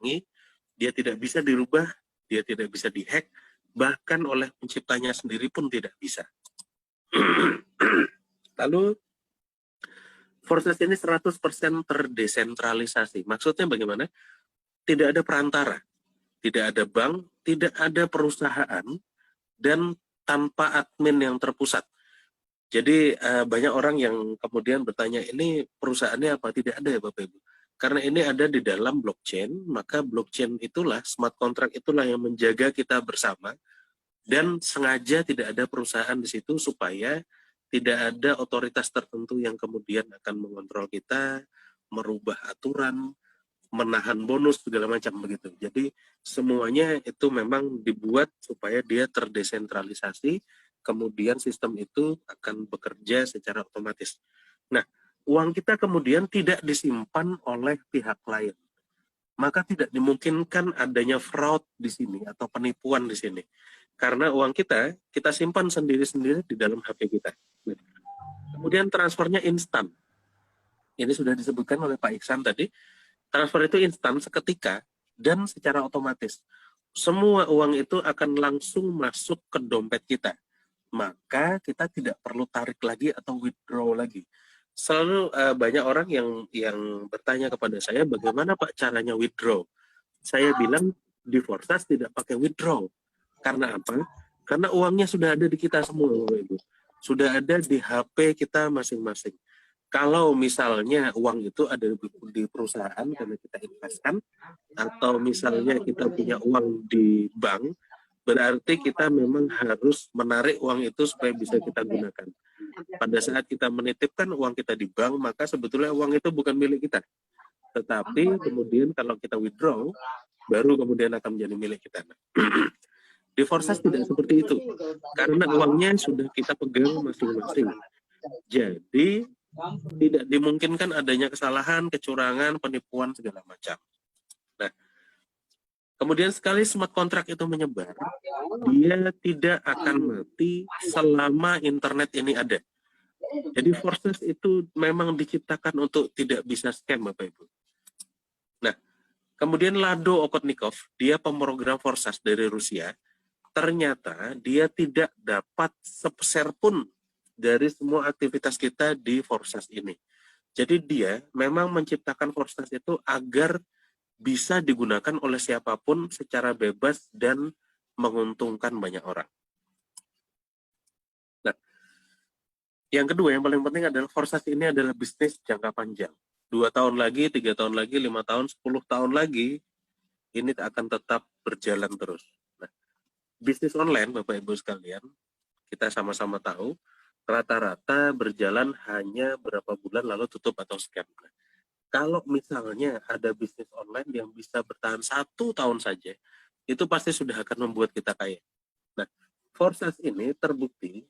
dihalangi, dia tidak bisa dirubah, dia tidak bisa dihack, bahkan oleh penciptanya sendiri pun tidak bisa. Lalu Forces ini 100% terdesentralisasi. Maksudnya bagaimana? Tidak ada perantara, tidak ada bank, tidak ada perusahaan, dan tanpa admin yang terpusat. Jadi banyak orang yang kemudian bertanya, ini perusahaannya apa? Tidak ada ya Bapak Ibu. Karena ini ada di dalam blockchain, maka blockchain itulah, smart contract itulah yang menjaga kita bersama, dan sengaja tidak ada perusahaan di situ supaya tidak ada otoritas tertentu yang kemudian akan mengontrol kita, merubah aturan, menahan bonus, segala macam begitu. Jadi semuanya itu memang dibuat supaya dia terdesentralisasi, kemudian sistem itu akan bekerja secara otomatis. Nah, uang kita kemudian tidak disimpan oleh pihak lain. Maka tidak dimungkinkan adanya fraud di sini atau penipuan di sini. Karena uang kita simpan sendiri-sendiri di dalam HP kita. Kemudian transfernya instan. Ini sudah disebutkan oleh Pak Iksan tadi. Transfer itu instan seketika dan secara otomatis. Semua uang itu akan langsung masuk ke dompet kita. Maka kita tidak perlu tarik lagi atau withdraw lagi. Selalu banyak orang yang bertanya kepada saya, bagaimana Pak caranya withdraw? Saya bilang di Forsas tidak pakai withdraw. Karena apa? Karena uangnya sudah ada di kita semua, Ibu. Sudah ada di HP kita masing-masing. Kalau misalnya uang itu ada di perusahaan karena kita investkan, atau misalnya kita punya uang di bank, berarti kita memang harus menarik uang itu supaya bisa kita gunakan. Pada saat kita menitipkan uang kita di bank, maka sebetulnya uang itu bukan milik kita. Tetapi kemudian kalau kita withdraw, baru kemudian akan menjadi milik kita. Di Forsas tidak seperti itu, karena uangnya sudah kita pegang masing-masing. Jadi tidak dimungkinkan adanya kesalahan, kecurangan, penipuan, segala macam. Nah, kemudian sekali smart contract itu menyebar, dia tidak akan mati selama internet ini ada. Jadi Forsas itu memang diciptakan untuk tidak bisa scam, Bapak Ibu. Nah, kemudian Lado Okotnikov, dia pemrogram Forsas dari Rusia, ternyata dia tidak dapat sepeser pun dari semua aktivitas kita di Forsas ini. Jadi dia memang menciptakan Forsas itu agar bisa digunakan oleh siapapun secara bebas dan menguntungkan banyak orang. Nah, yang kedua, yang paling penting adalah Forsas ini adalah bisnis jangka panjang. 2 tahun lagi, 3 tahun lagi, 5 tahun, 10 tahun lagi, ini akan tetap berjalan terus. Nah, bisnis online, Bapak Ibu sekalian, kita sama-sama tahu, rata-rata berjalan hanya berapa bulan lalu tutup atau scam. Nah, kalau misalnya ada bisnis online yang bisa bertahan 1 tahun saja, itu pasti sudah akan membuat kita kaya. Nah, Forsas ini terbukti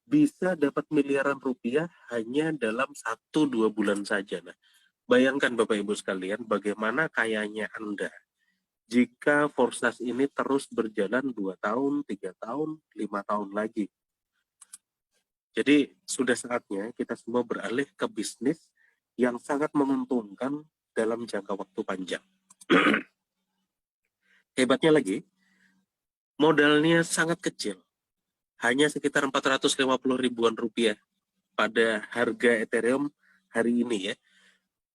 bisa dapat miliaran rupiah hanya dalam 1-2 bulan saja. Nah, bayangkan Bapak Ibu sekalian, bagaimana kayanya Anda jika Forsas ini terus berjalan 2 tahun, 3 tahun, 5 tahun lagi. Jadi sudah saatnya kita semua beralih ke bisnis yang sangat menguntungkan dalam jangka waktu panjang. Hebatnya lagi, modalnya sangat kecil. Hanya sekitar 450 ribuan rupiah pada harga Ethereum hari ini ya.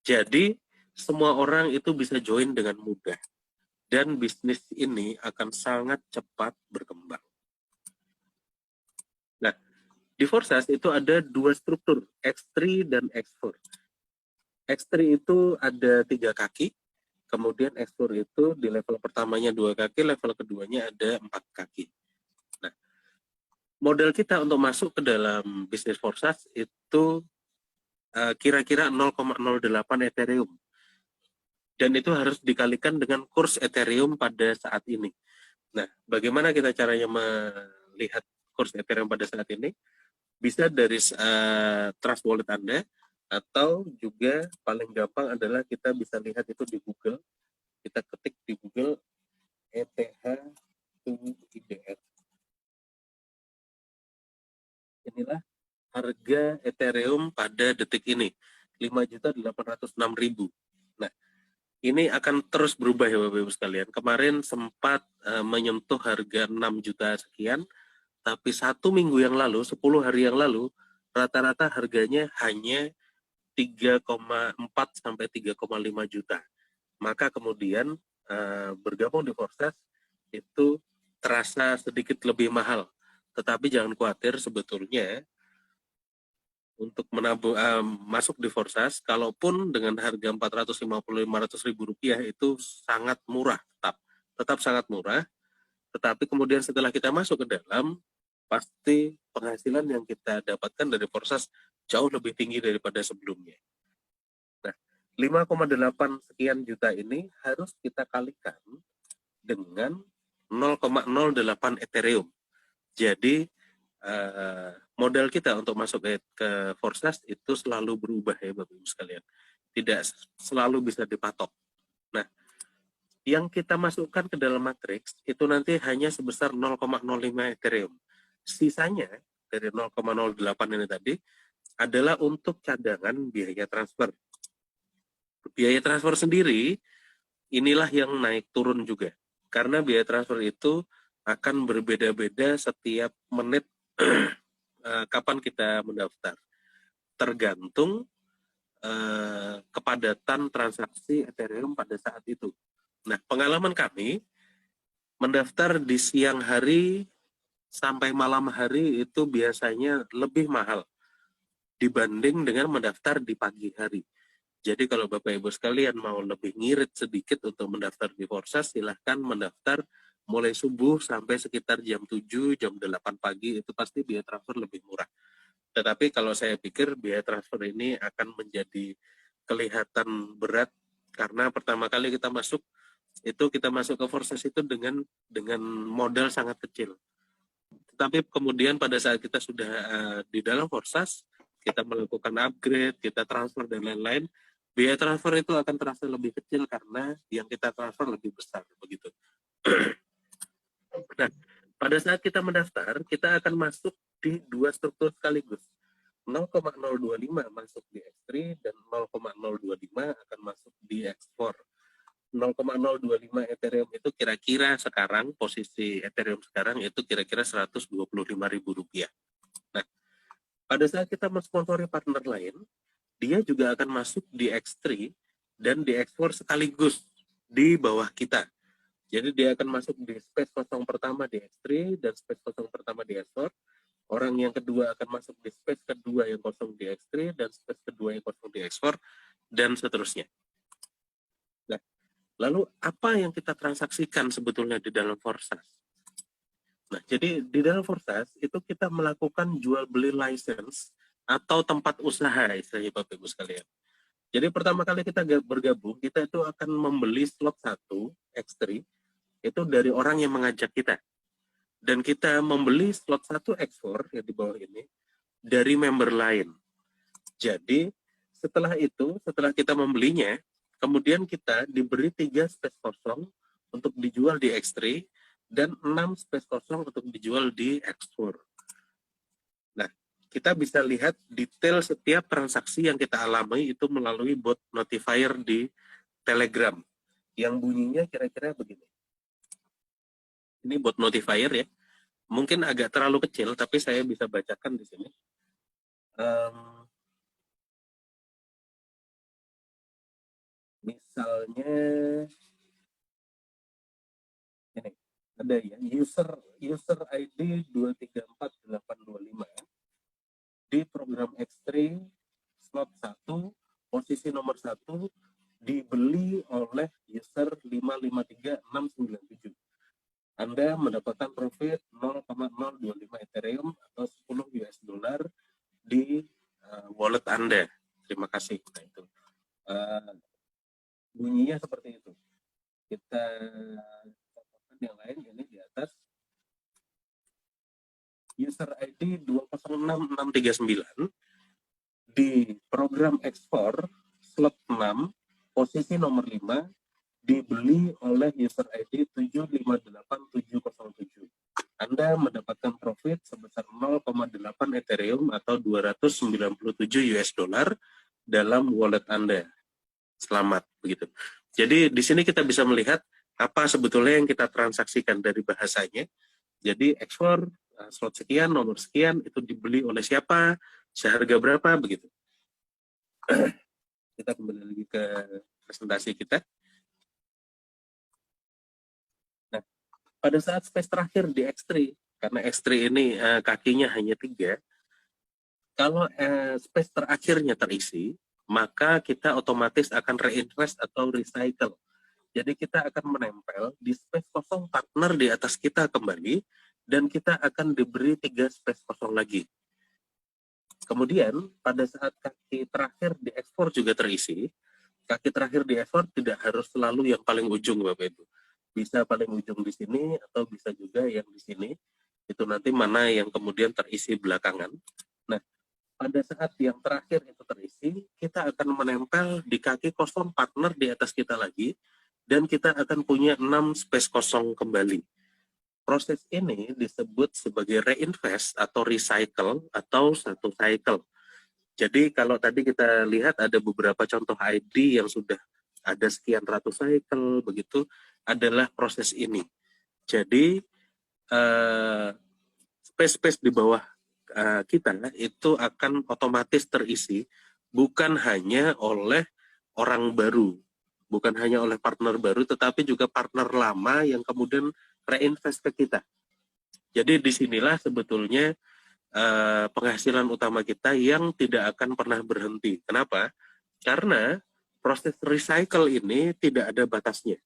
Jadi semua orang itu bisa join dengan mudah. Dan bisnis ini akan sangat cepat berkembang. Nah, di Forsas itu ada 2 struktur, X3 dan X4. X3 itu ada 3 kaki, kemudian X4 itu di level pertamanya 2 kaki, level keduanya ada 4 kaki. Nah, modal kita untuk masuk ke dalam bisnis Forsas itu kira-kira 0,08 Ethereum. Dan itu harus dikalikan dengan kurs Ethereum pada saat ini. Nah, bagaimana kita caranya melihat kurs Ethereum pada saat ini? Bisa dari Trust Wallet Anda, atau juga paling gampang adalah kita bisa lihat itu di Google. Kita ketik di Google ETH2IDR. Inilah harga Ethereum pada detik ini, 5.806.000. Nah, ini akan terus berubah ya Bapak Ibu sekalian. Kemarin sempat menyentuh harga 6 juta sekian, tapi 1 minggu yang lalu, 10 hari yang lalu, rata-rata harganya hanya 3,4 sampai 3,5 juta. Maka kemudian bergabung di Forces itu terasa sedikit lebih mahal. Tetapi jangan khawatir, sebetulnya untuk masuk di Forsas, kalaupun dengan harga 450-500 ribu rupiah itu sangat murah, tetap sangat murah. Tetapi kemudian setelah kita masuk ke dalam, pasti penghasilan yang kita dapatkan dari Forsas jauh lebih tinggi daripada sebelumnya. Nah, 5,8 sekian juta ini harus kita kalikan dengan 0,08 Ethereum. Jadi modal kita untuk masuk ke Forsas itu selalu berubah ya Bapak Ibu sekalian. Tidak selalu bisa dipatok. Nah, yang kita masukkan ke dalam matriks itu nanti hanya sebesar 0,05 Ethereum. Sisanya dari 0,08 ini tadi adalah untuk cadangan biaya transfer. Biaya transfer sendiri inilah yang naik turun juga. Karena biaya transfer itu akan berbeda-beda setiap menit kapan kita mendaftar. Tergantung kepadatan transaksi Ethereum pada saat itu. Nah, pengalaman kami mendaftar di siang hari sampai malam hari itu biasanya lebih mahal dibanding dengan mendaftar di pagi hari. Jadi kalau Bapak Ibu sekalian mau lebih ngirit sedikit untuk mendaftar di Forsas, silahkan mendaftar mulai subuh sampai sekitar jam 7, jam 8 pagi, itu pasti biaya transfer lebih murah. Tetapi kalau saya pikir biaya transfer ini akan menjadi kelihatan berat karena pertama kali kita masuk ke Forsas itu dengan modal sangat kecil. Tetapi kemudian pada saat kita sudah di dalam Forsas, kita melakukan upgrade, kita transfer dan lain-lain, biaya transfer itu akan terasa lebih kecil karena yang kita transfer lebih besar begitu. Nah, pada saat kita mendaftar, kita akan masuk di dua struktur sekaligus. 0,025 masuk di X3 dan 0,025 akan masuk di X4. 0,025 Ethereum itu kira-kira sekarang, posisi Ethereum sekarang itu kira-kira Rp125.000. Nah, pada saat kita mensponsori partner lain, dia juga akan masuk di X3 dan di X4 sekaligus di bawah kita. Jadi dia akan masuk di space kosong pertama di X3 dan space kosong pertama di X4. Orang yang kedua akan masuk di space kedua yang kosong di X3 dan space kedua yang kosong di X4 dan seterusnya. Nah, lalu apa yang kita transaksikan sebetulnya di dalam Forsas? Nah, jadi di dalam Forsas itu kita melakukan jual beli license atau tempat usaha istilahnya Bapak Ibu sekalian. Jadi pertama kali kita bergabung, kita itu akan membeli slot 1 X3 itu dari orang yang mengajak kita. Dan kita membeli slot 1 X4 yang di bawah ini dari member lain. Jadi setelah kita membelinya, kemudian kita diberi 3 space kosong untuk dijual di X3 dan 6 space kosong untuk dijual di X4. Nah, kita bisa lihat detail setiap transaksi yang kita alami itu melalui bot notifier di Telegram yang bunyinya kira-kira begini. Ini bot notifier ya. Mungkin agak terlalu kecil, tapi saya bisa bacakan di sini. Misalnya ini ada ya, user ID 234.825 di program X3 slot 1 posisi nomor 1 dibeli oleh user 553697. Anda mendapatkan profit 0,025 Ethereum atau 10 US dollar di wallet Anda. Terima kasih. Nah, itu bunyinya seperti itu. Kita contohkan yang lain ini di atas. User ID 206639 di program ekspor slot 6 posisi nomor 5 dibeli oleh user ID 758707. Anda mendapatkan profit sebesar 0,8 Ethereum atau 297 US dollar dalam wallet Anda. Selamat begitu. Jadi di sini kita bisa melihat apa sebetulnya yang kita transaksikan dari bahasanya. Jadi ekspor slot sekian, nomor sekian, itu dibeli oleh siapa, seharga berapa, begitu. Kita kembali lagi ke presentasi kita. Nah, pada saat space terakhir di X3, karena X3 ini kakinya hanya 3, kalau space terakhirnya terisi, maka kita otomatis akan reinvest atau recycle. Jadi kita akan menempel di space kosong partner di atas kita kembali, dan kita akan diberi 3 space kosong lagi. Kemudian pada saat kaki terakhir di ekspor juga terisi, kaki terakhir di ekspor tidak harus selalu yang paling ujung, Bapak Ibu. Bisa paling ujung di sini atau bisa juga yang di sini. Itu nanti mana yang kemudian terisi belakangan. Nah, pada saat yang terakhir itu terisi, kita akan menempel di kaki kosong partner di atas kita lagi, dan kita akan punya 6 space kosong kembali. Proses ini disebut sebagai reinvest atau recycle atau satu cycle. Jadi kalau tadi kita lihat ada beberapa contoh ID yang sudah ada sekian ratus cycle, begitu adalah proses ini. Jadi space-space di bawah kita itu akan otomatis terisi bukan hanya oleh orang baru, bukan hanya oleh partner baru, tetapi juga partner lama yang kemudian reinvest ke kita. Jadi disinilah sebetulnya penghasilan utama kita yang tidak akan pernah berhenti. Kenapa? Karena proses recycle ini tidak ada batasnya.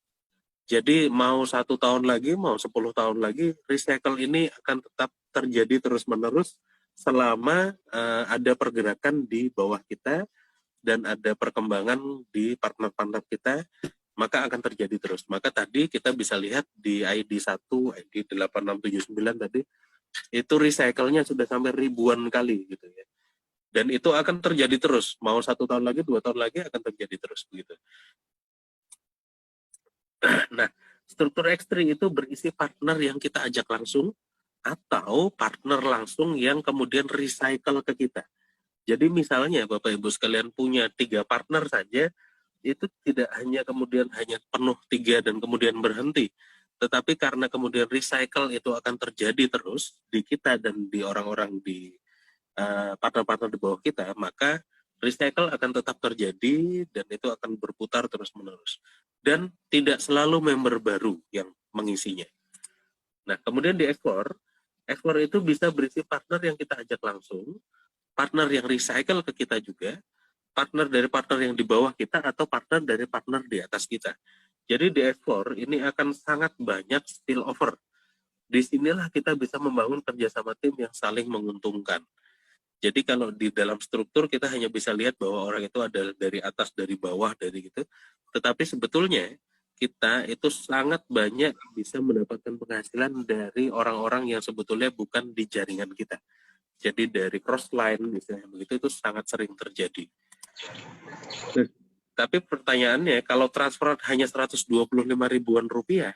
Jadi mau 1 tahun lagi, mau 10 tahun lagi, recycle ini akan tetap terjadi terus-menerus selama ada pergerakan di bawah kita dan ada perkembangan di partner-partner kita, maka akan terjadi terus. Maka tadi kita bisa lihat di ID 1, ID 8679 tadi, itu recycle-nya sudah sampai ribuan kali gitu ya. Dan itu akan terjadi terus, mau 1 tahun lagi, 2 tahun lagi akan terjadi terus begitu. Nah, struktur X3 itu berisi partner yang kita ajak langsung atau partner langsung yang kemudian recycle ke kita. Jadi misalnya Bapak Ibu sekalian punya 3 partner saja, itu tidak hanya kemudian hanya penuh 3 dan kemudian berhenti, tetapi karena kemudian recycle itu akan terjadi terus di kita dan di orang-orang di partner-partner di bawah kita, maka recycle akan tetap terjadi dan itu akan berputar terus-menerus. Dan tidak selalu member baru yang mengisinya. Nah, kemudian di ekspor itu bisa berisi partner yang kita ajak langsung, partner yang recycle ke kita juga, partner dari partner yang di bawah kita, atau partner dari partner di atas kita. Jadi di ekspor ini akan sangat banyak spillover. Disinilah kita bisa membangun kerjasama tim yang saling menguntungkan. Jadi kalau di dalam struktur kita hanya bisa lihat bahwa orang itu ada dari atas, dari bawah, dari gitu. Tetapi sebetulnya kita itu sangat banyak bisa mendapatkan penghasilan dari orang-orang yang sebetulnya bukan di jaringan kita. Jadi dari cross line misalnya begitu, itu sangat sering terjadi. Nah, tapi pertanyaannya, kalau transfer hanya 125 ribuan rupiah,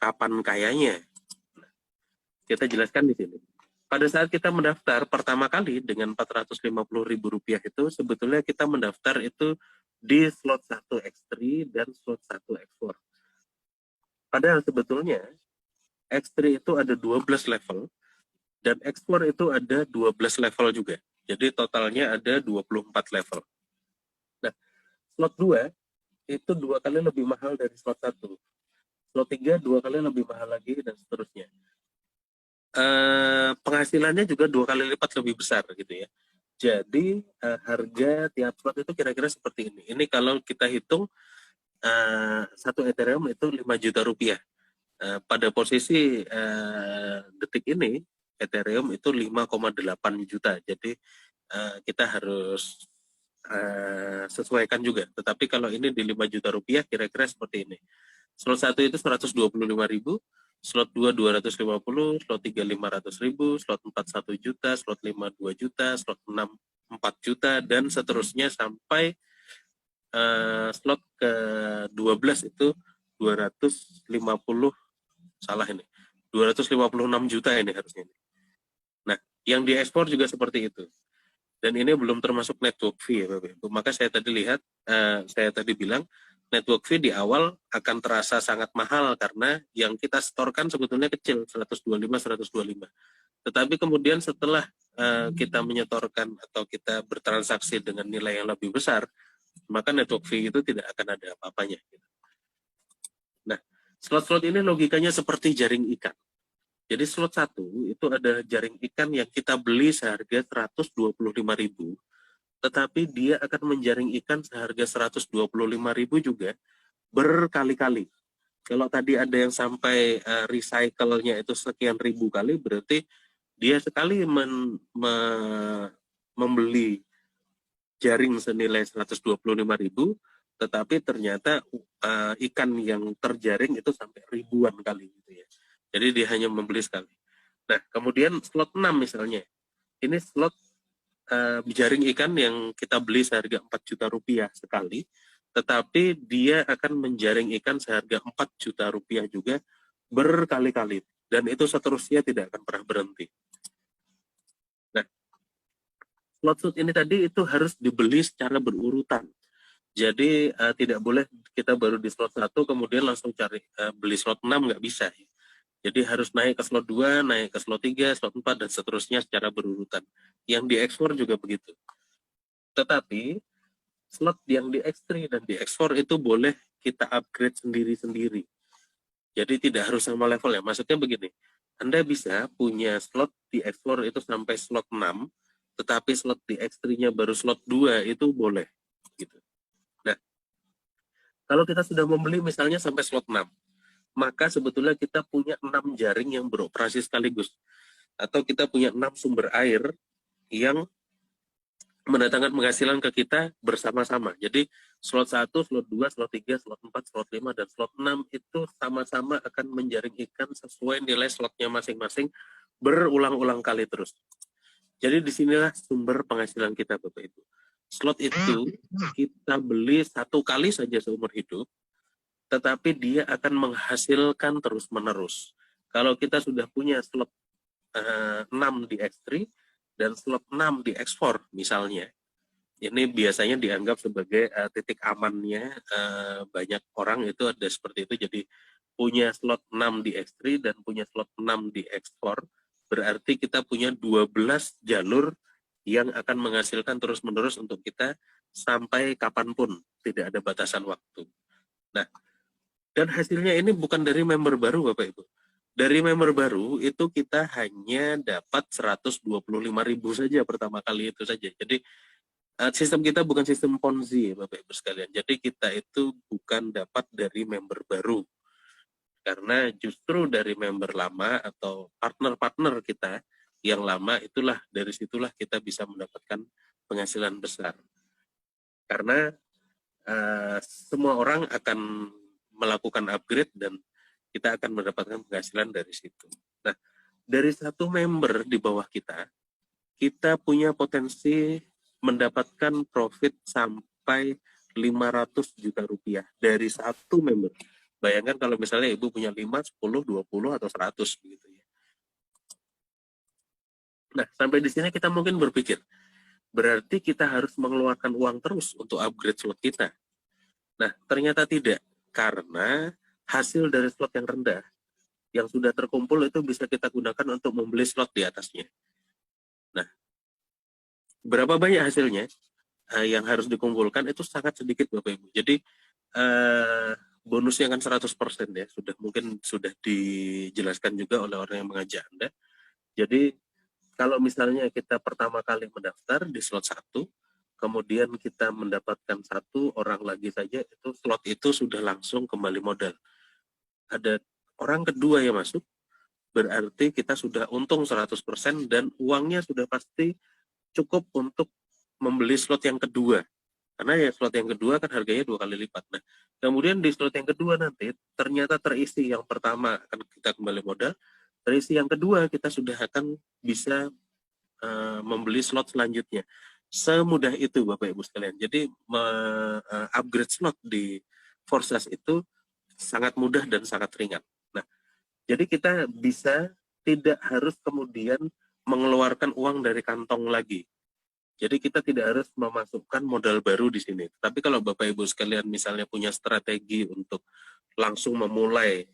kapan kayanya? Kita jelaskan di sini. Pada saat kita mendaftar pertama kali dengan 450 ribu rupiah itu, sebetulnya kita mendaftar itu di slot 1 X3 dan slot 1 X4. Padahal sebetulnya X3 itu ada 12 level dan X4 itu ada 12 level juga. Jadi totalnya ada 24 level. Nah, slot 2 itu 2 kali lebih mahal dari slot 1. Slot 3 2 kali lebih mahal lagi dan seterusnya. Penghasilannya juga 2 kali lipat lebih besar gitu ya. Jadi harga tiap slot itu kira-kira seperti ini. Ini kalau kita hitung satu Ethereum itu 5 juta rupiah. Pada posisi detik ini Ethereum itu 5,8 juta. Jadi kita harus sesuaikan juga. Tetapi kalau ini di 5 juta rupiah kira-kira seperti ini. Slot 1 itu 125.000, slot 2 250, slot 3 500.000, slot 4 1 juta, slot 5 2 juta, slot 6 4 juta, dan seterusnya sampai slot ke 12 itu 250, salah ini, 256 juta ini harusnya. Nah, yang diekspor juga seperti itu. Dan ini belum termasuk network fee ya Bapak Ibu. Maka saya tadi lihat, saya tadi bilang network fee di awal akan terasa sangat mahal karena yang kita setorkan sebetulnya kecil, 125. Tetapi kemudian setelah kita menyetorkan atau kita bertransaksi dengan nilai yang lebih besar, maka network fee itu tidak akan ada apa-apanya. Nah, slot-slot ini logikanya seperti jaring ikan. Jadi slot 1 itu ada jaring ikan yang kita beli seharga 125.000, tetapi dia akan menjaring ikan seharga 125.000 juga berkali-kali. Kalau tadi ada yang sampai recycle-nya itu sekian ribu kali, berarti dia sekali membeli jaring senilai 125.000, tetapi ternyata ikan yang terjaring itu sampai ribuan kali gitu ya. Jadi dia hanya membeli sekali. Nah, kemudian slot 6 misalnya. Ini slot jaring ikan yang kita beli seharga 4 juta rupiah sekali, tetapi dia akan menjaring ikan seharga 4 juta rupiah juga berkali-kali. Dan itu seterusnya tidak akan pernah berhenti. Nah, slot ini tadi itu harus dibeli secara berurutan. Jadi tidak boleh kita baru di slot 1 kemudian langsung cari beli slot 6, nggak bisa. Jadi harus naik ke slot 2, naik ke slot 3, slot 4, dan seterusnya secara berurutan. Yang diekspor juga begitu. Tetapi slot yang di X3 dan di X4 itu boleh kita upgrade sendiri-sendiri. Jadi tidak harus sama level ya. Maksudnya begini, Anda bisa punya slot di X4 itu sampai slot 6, tetapi slot di X3-nya baru slot 2 itu boleh. Gitu. Nah, kalau kita sudah membeli misalnya sampai slot 6, maka sebetulnya kita punya 6 jaring yang beroperasi sekaligus. Atau kita punya 6 sumber air yang mendatangkan penghasilan ke kita bersama-sama. Jadi slot 1, slot 2, slot 3, slot 4, slot 5, dan slot 6 itu sama-sama akan menjaring ikan sesuai nilai slotnya masing-masing berulang-ulang kali terus. Jadi disinilah sumber penghasilan kita, Bapak Ibu. Slot itu kita beli 1 kali saja seumur hidup, tetapi dia akan menghasilkan terus-menerus. Kalau kita sudah punya slot 6 di X3 dan slot 6 di X4 misalnya, ini biasanya dianggap sebagai titik amannya banyak orang itu ada seperti itu. Jadi punya slot 6 di X3 dan punya slot 6 di X4, berarti kita punya 12 jalur yang akan menghasilkan terus-menerus untuk kita sampai kapanpun, tidak ada batasan waktu. Nah, dan hasilnya ini bukan dari member baru, Bapak Ibu. Dari member baru itu kita hanya dapat 125.000 saja pertama kali itu saja. Jadi sistem kita bukan sistem Ponzi, Bapak Ibu sekalian. Jadi kita itu bukan dapat dari member baru. Karena justru dari member lama atau partner-partner kita yang lama, itulah dari situlah kita bisa mendapatkan penghasilan besar. Karena semua orang akan melakukan upgrade dan kita akan mendapatkan penghasilan dari situ. Nah, dari 1 member di bawah kita punya potensi mendapatkan profit sampai 500 juta rupiah dari 1 member. Bayangkan kalau misalnya Ibu punya 5, 10, 20, atau 100 begitu ya. Nah, sampai di sini kita mungkin berpikir, berarti kita harus mengeluarkan uang terus untuk upgrade slot kita. Nah, ternyata tidak, karena hasil dari slot yang rendah yang sudah terkumpul itu bisa kita gunakan untuk membeli slot di atasnya. Nah, berapa banyak hasilnya yang harus dikumpulkan itu sangat sedikit, Bapak Ibu. Jadi bonusnya kan 100% ya, mungkin sudah dijelaskan juga oleh orang yang mengajak Anda. Jadi kalau misalnya kita pertama kali mendaftar di slot 1, kemudian kita mendapatkan 1 orang lagi saja, itu slot itu sudah langsung kembali modal. Ada orang kedua yang masuk, berarti kita sudah untung 100% dan uangnya sudah pasti cukup untuk membeli slot yang kedua. Karena ya slot yang kedua kan harganya 2 kali lipat. Nah, kemudian di slot yang kedua nanti ternyata terisi yang pertama akan kita kembali modal, terisi yang kedua kita sudah akan bisa membeli slot selanjutnya. Semudah itu Bapak Ibu sekalian. Jadi upgrade slot di Forsas itu sangat mudah dan sangat ringan. Nah, jadi kita bisa tidak harus kemudian mengeluarkan uang dari kantong lagi. Jadi kita tidak harus memasukkan modal baru di sini. Tapi kalau Bapak Ibu sekalian misalnya punya strategi untuk langsung memulai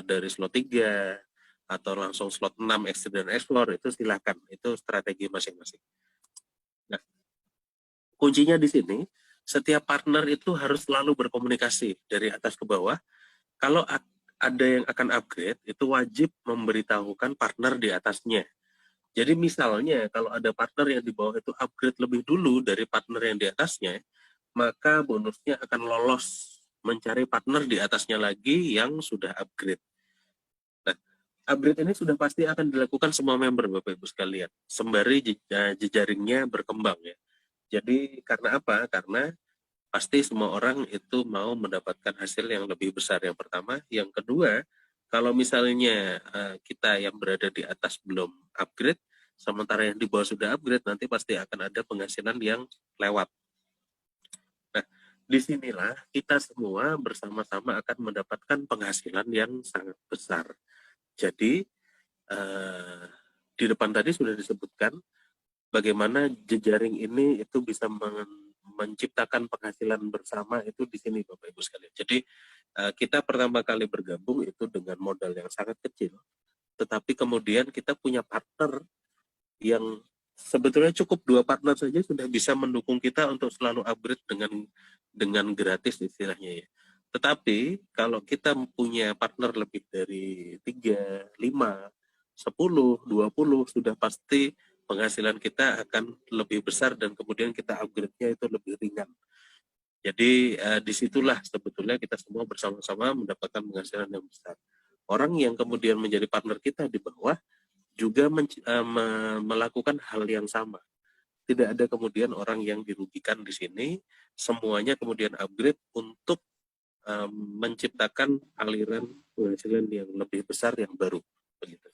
dari slot 3 atau langsung slot 6 extend dan explore, itu silakan. Itu strategi masing-masing. Nah, kuncinya di sini, setiap partner itu harus selalu berkomunikasi dari atas ke bawah. Kalau ada yang akan upgrade, itu wajib memberitahukan partner di atasnya. Jadi misalnya kalau ada partner yang di bawah itu upgrade lebih dulu dari partner yang di atasnya, maka bonusnya akan lolos mencari partner di atasnya lagi yang sudah upgrade. Nah, upgrade ini sudah pasti akan dilakukan semua member Bapak Ibu sekalian, sembari jejaringnya berkembang ya. Jadi karena apa? Karena pasti semua orang itu mau mendapatkan hasil yang lebih besar yang pertama. Yang kedua, kalau misalnya kita yang berada di atas belum upgrade, sementara yang di bawah sudah upgrade, nanti pasti akan ada penghasilan yang lewat. Nah, disinilah kita semua bersama-sama akan mendapatkan penghasilan yang sangat besar. Jadi, di depan tadi sudah disebutkan bagaimana jejaring ini itu bisa menciptakan penghasilan bersama itu di sini Bapak Ibu sekalian. Jadi kita pertama kali bergabung itu dengan modal yang sangat kecil, tetapi kemudian kita punya partner yang sebetulnya cukup 2 partner saja sudah bisa mendukung kita untuk selalu upgrade dengan gratis istilahnya ya. Tetapi kalau kita punya partner lebih dari 3, 5, 10, 20, sudah pasti penghasilan kita akan lebih besar dan kemudian kita upgrade-nya itu lebih ringan. Jadi disitulah sebetulnya kita semua bersama-sama mendapatkan penghasilan yang besar. Orang yang kemudian menjadi partner kita di bawah juga melakukan hal yang sama. Tidak ada kemudian orang yang dirugikan di sini, semuanya kemudian upgrade untuk menciptakan aliran penghasilan yang lebih besar yang baru. Begitu.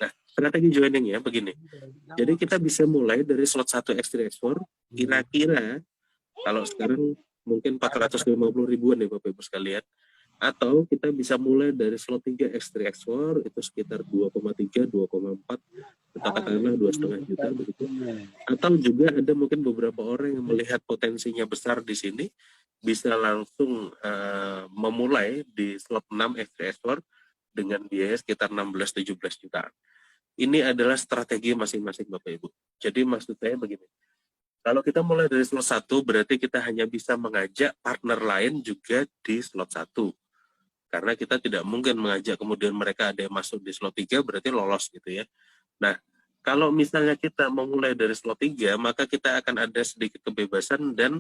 Nah, strategi joining ya begini. Jadi kita bisa mulai dari slot 1 X3 X4, kira-kira kalau sekarang mungkin 450 ribuan ya Bapak Ibu sekalian. Atau kita bisa mulai dari slot 3 X3 X4 itu sekitar 2,3, 2,4 atau katakanlah 2,5 juta begitu. Atau juga ada mungkin beberapa orang yang melihat potensinya besar di sini bisa langsung memulai di slot 6 X3 X4 dengan biaya sekitar 16-17 jutaan. Ini adalah strategi masing-masing Bapak Ibu. Jadi maksud saya begini, kalau kita mulai dari slot 1 berarti kita hanya bisa mengajak partner lain juga di slot 1. Karena kita tidak mungkin mengajak kemudian mereka ada yang masuk di slot 3 berarti lolos gitu ya. Nah, kalau misalnya kita memulai dari slot 3 maka kita akan ada sedikit kebebasan dan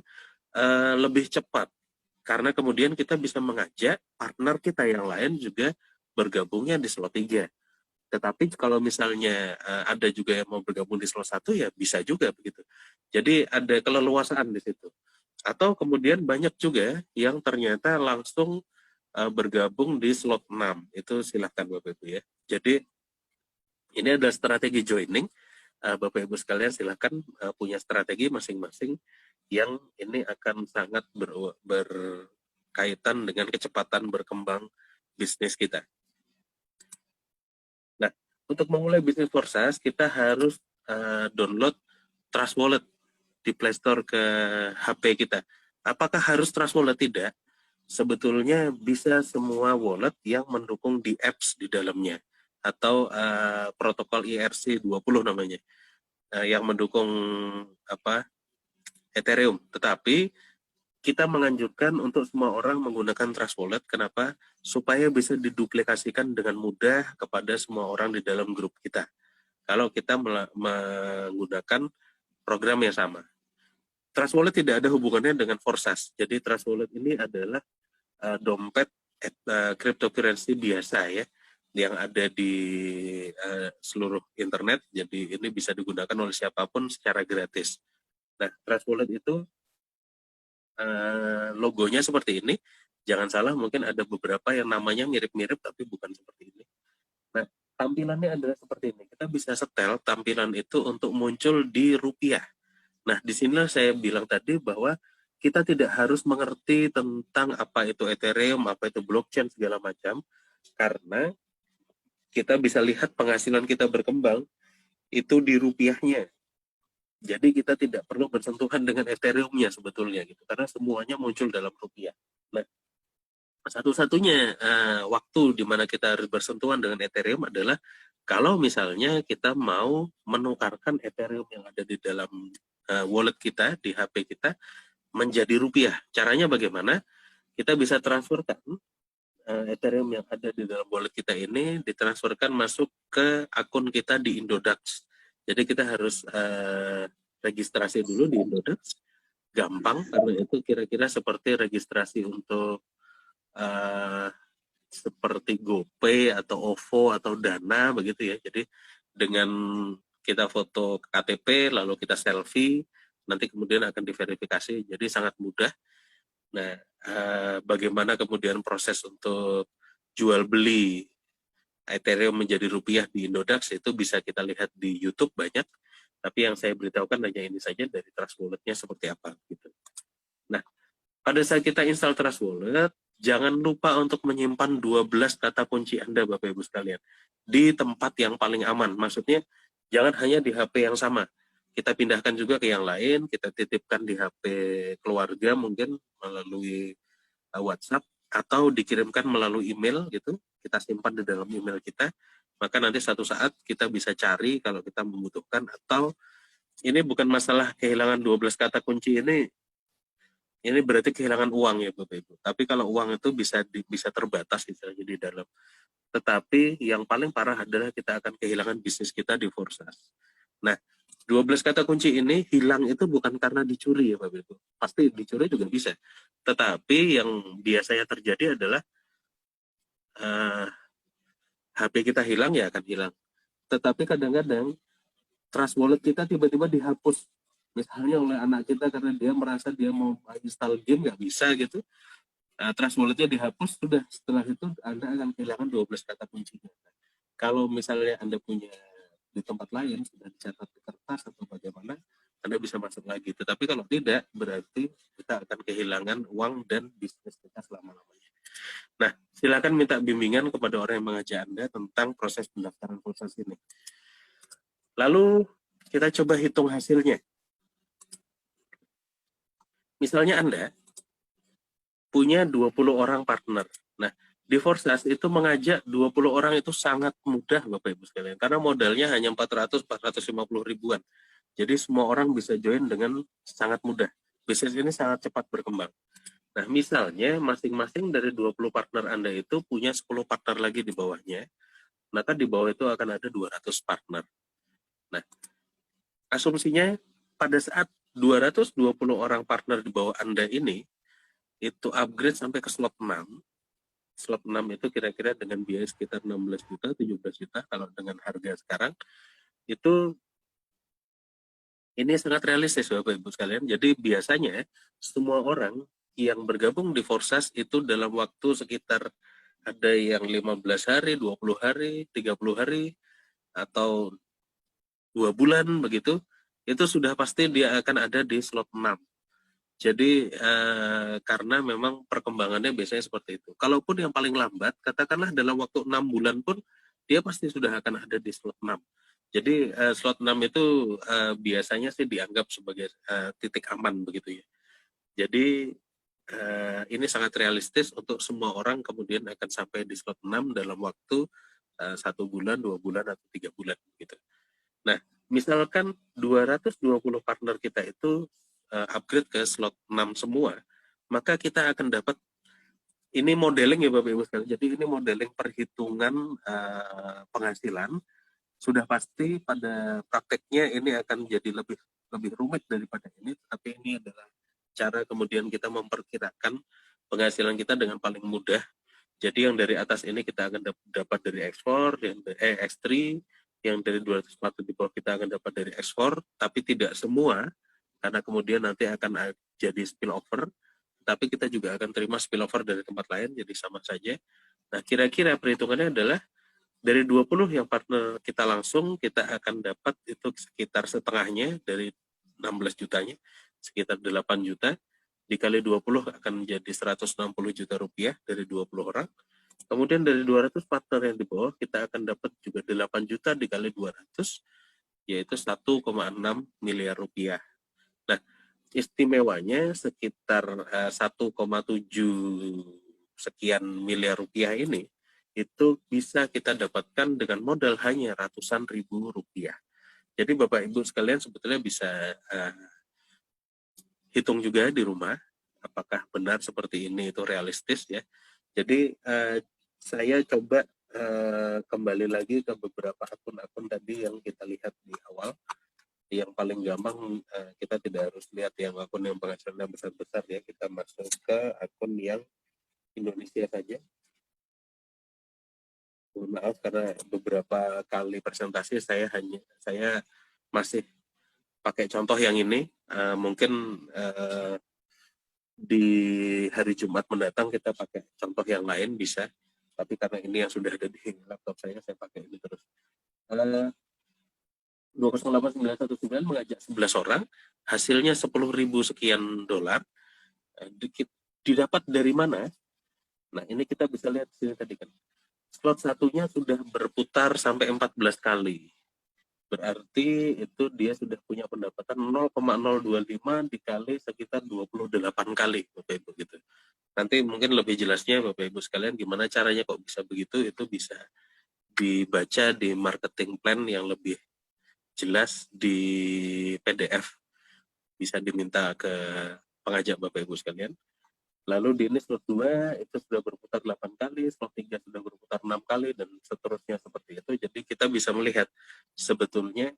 lebih cepat. Karena kemudian kita bisa mengajak partner kita yang lain juga bergabungnya di slot 3. Tetapi kalau misalnya ada juga yang mau bergabung di slot 1 ya bisa juga begitu. Jadi ada keleluasaan di situ. Atau kemudian banyak juga yang ternyata langsung bergabung di slot 6. Itu silahkan Bapak Ibu ya. Jadi ini adalah strategi joining. Bapak Ibu sekalian silahkan punya strategi masing-masing yang ini akan sangat berkaitan dengan kecepatan berkembang bisnis kita. Nah, untuk memulai bisnis Forsas, kita harus download Trust Wallet di Play Store ke HP kita. Apakah harus Trust Wallet? Tidak. Sebetulnya bisa semua wallet yang mendukung di apps di dalamnya atau protokol ERC20 namanya yang mendukung Ethereum. Tetapi kita menganjurkan untuk semua orang menggunakan Trust Wallet. Kenapa? Supaya bisa diduplikasikan dengan mudah kepada semua orang di dalam grup kita. Kalau kita menggunakan program yang sama. Trust Wallet tidak ada hubungannya dengan Forsas. Jadi Trust Wallet ini adalah dompet cryptocurrency biasa ya, yang ada di seluruh internet. Jadi ini bisa digunakan oleh siapapun secara gratis. Nah, Trust Wallet itu logonya seperti ini. Jangan salah, mungkin ada beberapa yang namanya mirip-mirip tapi bukan seperti ini. Nah, tampilannya adalah seperti ini. Kita bisa setel tampilan itu untuk muncul di rupiah. Nah, disinilah saya bilang tadi bahwa kita tidak harus mengerti tentang apa itu Ethereum, apa itu blockchain, segala macam. Karena kita bisa lihat penghasilan kita berkembang itu di rupiahnya. Jadi kita tidak perlu bersentuhan dengan Ethereum-nya sebetulnya gitu, karena semuanya muncul dalam rupiah. Nah, satu-satunya waktu di mana kita harus bersentuhan dengan Ethereum adalah kalau misalnya kita mau menukarkan Ethereum yang ada di dalam wallet kita, di HP kita, menjadi rupiah. Caranya bagaimana? Kita bisa transferkan Ethereum yang ada di dalam wallet kita ini, ditransferkan masuk ke akun kita di Indodax. Jadi kita harus registrasi dulu di Indodax. Gampang, karena itu kira-kira seperti registrasi untuk seperti GoPay atau OVO atau Dana begitu ya. Jadi dengan kita foto KTP lalu kita selfie, nanti kemudian akan diverifikasi. Jadi sangat mudah. Nah, bagaimana kemudian proses untuk jual beli Ethereum menjadi rupiah di Indodax itu bisa kita lihat di YouTube banyak. Tapi yang saya beritahukan hanya ini saja dari Trust Wallet-nya seperti apa gitu. Nah, pada saat kita install Trust Wallet, jangan lupa untuk menyimpan 12 kata kunci Anda, Bapak Ibu sekalian, di tempat yang paling aman. Maksudnya, jangan hanya di HP yang sama. Kita pindahkan juga ke yang lain, kita titipkan di HP keluarga mungkin melalui WhatsApp, atau dikirimkan melalui email gitu, kita simpan di dalam email kita, maka nanti satu saat kita bisa cari kalau kita membutuhkan. Atau ini bukan masalah kehilangan 12 kata kunci ini berarti kehilangan uang ya Bapak Ibu. Tapi kalau uang itu bisa terbatas istilahnya di dalam. Tetapi yang paling parah adalah kita akan kehilangan bisnis kita di Forsas. Nah, 12 kata kunci ini hilang itu bukan karena dicuri ya Bapak Ibu. Pasti dicuri juga bisa. Tetapi yang biasanya terjadi adalah HP kita hilang ya akan hilang. Tetapi kadang-kadang Trust Wallet kita tiba-tiba dihapus. Misalnya oleh anak kita karena dia merasa dia mau install game nggak bisa gitu. Trust Wallet-nya dihapus, sudah setelah itu Anda akan kehilangan 12 kata kuncinya. Kalau misalnya Anda punya di tempat lain, sudah dicatat di kertas atau bagaimana, Anda bisa masuk lagi. Tetapi kalau tidak, berarti kita akan kehilangan uang dan bisnis kita selama-lamanya. Nah, silakan minta bimbingan kepada orang yang mengajak Anda tentang proses pendaftaran pulsa ini. Lalu kita coba hitung hasilnya. Misalnya Anda punya 20 orang partner. Nah, di Forsas itu mengajak 20 orang itu sangat mudah Bapak Ibu sekalian. Karena modalnya hanya 400-450 ribuan. Jadi semua orang bisa join dengan sangat mudah. Bisnis ini sangat cepat berkembang. Nah, misalnya masing-masing dari 20 partner Anda itu punya 10 partner lagi di bawahnya. Maka di bawah itu akan ada 200 partner. Nah, asumsinya pada saat 220 orang partner di bawah Anda ini itu upgrade sampai ke slot 6. Slot 6 itu kira-kira dengan biaya sekitar 16 juta, 17 juta kalau dengan harga sekarang. Itu ini sangat realistis Bapak Ibu sekalian. Jadi biasanya semua orang yang bergabung di Forsas itu dalam waktu sekitar ada yang 15 hari, 20 hari, 30 hari, atau 2 bulan begitu, itu sudah pasti dia akan ada di slot 6. Jadi karena memang perkembangannya biasanya seperti itu. Kalaupun yang paling lambat, katakanlah dalam waktu 6 bulan pun, dia pasti sudah akan ada di slot 6. Jadi slot 6 itu biasanya sih dianggap sebagai titik aman begitu ya. Jadi ini sangat realistis untuk semua orang kemudian akan sampai di slot 6 dalam waktu 1 bulan, 2 bulan, atau 3 bulan gitu. Nah, misalkan 220 partner kita itu upgrade ke slot 6 semua, maka kita akan dapat, ini modeling ya Bapak Ibu sekalian. Jadi ini modeling perhitungan penghasilan. Sudah pasti pada prakteknya ini akan jadi lebih rumit daripada ini, tapi ini adalah cara kemudian kita memperkirakan penghasilan kita dengan paling mudah. Jadi yang dari atas ini kita akan dapat dari ekspor, yang X3, yang dari 240 di bawah kita akan dapat dari ekspor, tapi tidak semua, karena kemudian nanti akan jadi spillover, tapi kita juga akan terima spillover dari tempat lain, jadi sama saja. Nah, kira-kira perhitungannya adalah dari 20 yang partner kita langsung, kita akan dapat itu sekitar setengahnya dari 16 jutanya, sekitar 8 juta, dikali 20 akan menjadi 160 juta rupiah dari 20 orang. Kemudian dari 200 partner yang di bawah, kita akan dapat juga 8 juta dikali 200, yaitu 1,6 miliar rupiah. Nah, istimewanya sekitar 1,7 sekian miliar rupiah ini itu bisa kita dapatkan dengan modal hanya ratusan ribu rupiah. Jadi Bapak Ibu sekalian sebetulnya bisa hitung juga di rumah apakah benar seperti ini, itu realistis ya. Jadi saya coba kembali lagi ke beberapa akun-akun tadi yang kita lihat di awal. Yang paling gampang kita tidak harus lihat yang akun yang penghasilannya besar-besar ya, kita masuk ke akun yang Indonesia saja. Maaf karena beberapa kali presentasi saya masih pakai contoh yang ini. Mungkin di hari Jumat mendatang kita pakai contoh yang lain bisa, tapi karena ini yang sudah ada di laptop saya pakai ini terus. 208919 mengajak 11 orang, hasilnya 10.000 sekian dolar. Didapat dari mana? Nah, ini kita bisa lihat di sini tadi kan. Slot satunya sudah berputar sampai 14 kali. Berarti itu dia sudah punya pendapatan 0,025 dikali sekitar 28 kali, Bapak Ibu gitu. Nanti mungkin lebih jelasnya Bapak Ibu sekalian gimana caranya kok bisa begitu, itu bisa dibaca di marketing plan yang lebih jelas di PDF. Bisa diminta ke pengajak Bapak Ibu sekalian. Lalu di ini slot 2 itu sudah berputar 8 kali, slot 3 sudah berputar 6 kali, dan seterusnya seperti itu. Jadi kita bisa melihat sebetulnya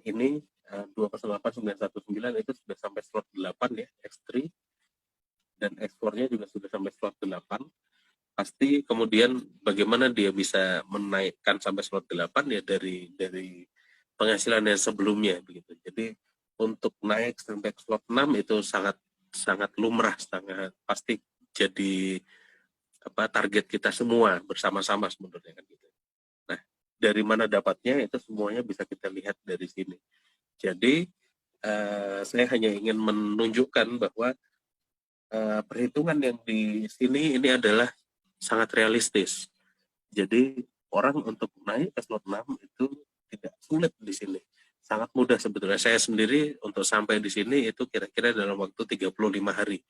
ini 208919 itu sudah sampai slot 8 ya, X3, dan ekspornya juga sudah sampai slot 8. Pasti kemudian bagaimana dia bisa menaikkan sampai slot 8 ya dari penghasilan yang sebelumnya begitu. Jadi untuk naik sampai slot 6 itu sangat lumrah, sangat pasti jadi target kita semua bersama-sama sebenarnya kan gitu. Nah, dari mana dapatnya itu semuanya bisa kita lihat dari sini. Jadi saya hanya ingin menunjukkan bahwa perhitungan yang di sini ini adalah sangat realistis. Jadi orang untuk naik ke slot 6 itu tidak sulit di sini. Sangat mudah sebetulnya. Saya sendiri untuk sampai di sini itu kira-kira dalam waktu 35 hari.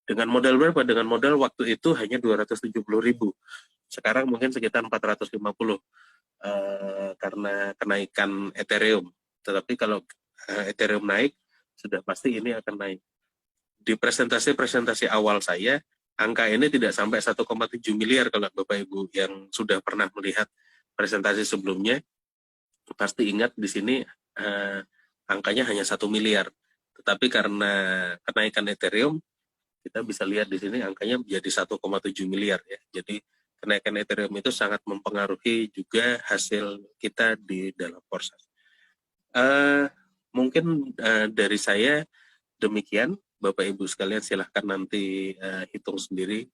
Dengan modal berapa? Dengan modal waktu itu hanya 270.000. Sekarang mungkin sekitar 450 karena kenaikan Ethereum. Tetapi kalau Ethereum naik, sudah pasti ini akan naik. Di presentasi awal saya, angka ini tidak sampai 1,7 miliar kalau Bapak Ibu yang sudah pernah melihat presentasi sebelumnya, pasti ingat di sini angkanya hanya 1 miliar. Tetapi karena kenaikan Ethereum, kita bisa lihat di sini angkanya menjadi 1,7 miliar ya. Jadi kenaikan Ethereum itu sangat mempengaruhi juga hasil kita di dalam Forsas. Mungkin dari saya demikian. Bapak Ibu sekalian silahkan nanti hitung sendiri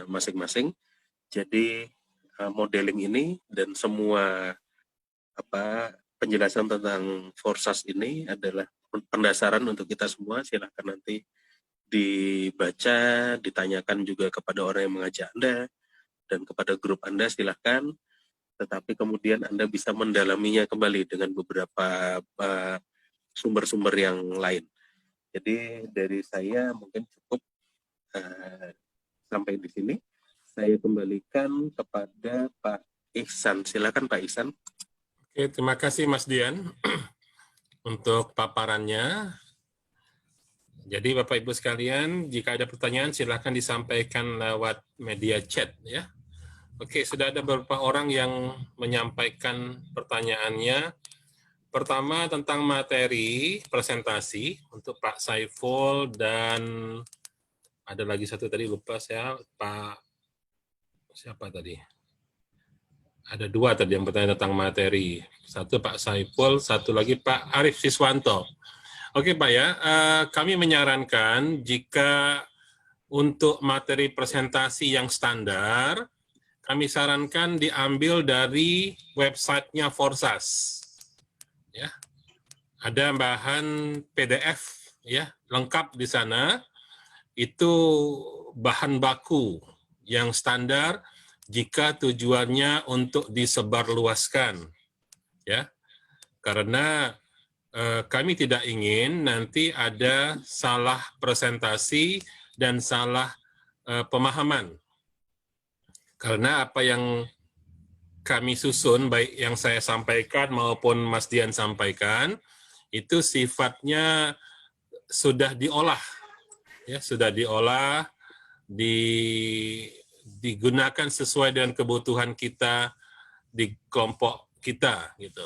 masing-masing. Jadi modeling ini dan semua penjelasan tentang Forsas ini adalah pendasaran untuk kita semua. Silahkan nanti dibaca, ditanyakan juga kepada orang yang mengajak Anda dan kepada grup Anda, silahkan. Tetapi kemudian Anda bisa mendalaminya kembali dengan beberapa sumber-sumber yang lain. Jadi dari saya mungkin cukup sampai di sini. Saya kembalikan kepada Pak Ihsan. Silakan Pak Ihsan. Oke, terima kasih Mas Dian untuk paparannya. Jadi Bapak Ibu sekalian, jika ada pertanyaan silakan disampaikan lewat media chat ya. Oke, sudah ada beberapa orang yang menyampaikan pertanyaannya. Pertama tentang materi presentasi untuk Pak Saiful dan ada lagi satu tadi lupa saya, Pak siapa tadi? Ada dua tadi yang bertanya tentang materi. Satu Pak Saiful, satu lagi Pak Arif Siswanto. Oke Pak ya, kami menyarankan jika untuk materi presentasi yang standar, kami sarankan diambil dari websitenya Forsas. Ya, ada bahan PDF ya lengkap di sana. Itu bahan baku yang standar jika tujuannya untuk disebarluaskan. ya, karena kami tidak ingin nanti ada salah presentasi dan salah pemahaman. Karena apa yang kami susun, baik yang saya sampaikan maupun Mas Dian sampaikan, itu sifatnya sudah diolah, ya, sudah diolah, digunakan sesuai dengan kebutuhan kita di kelompok kita, gitu.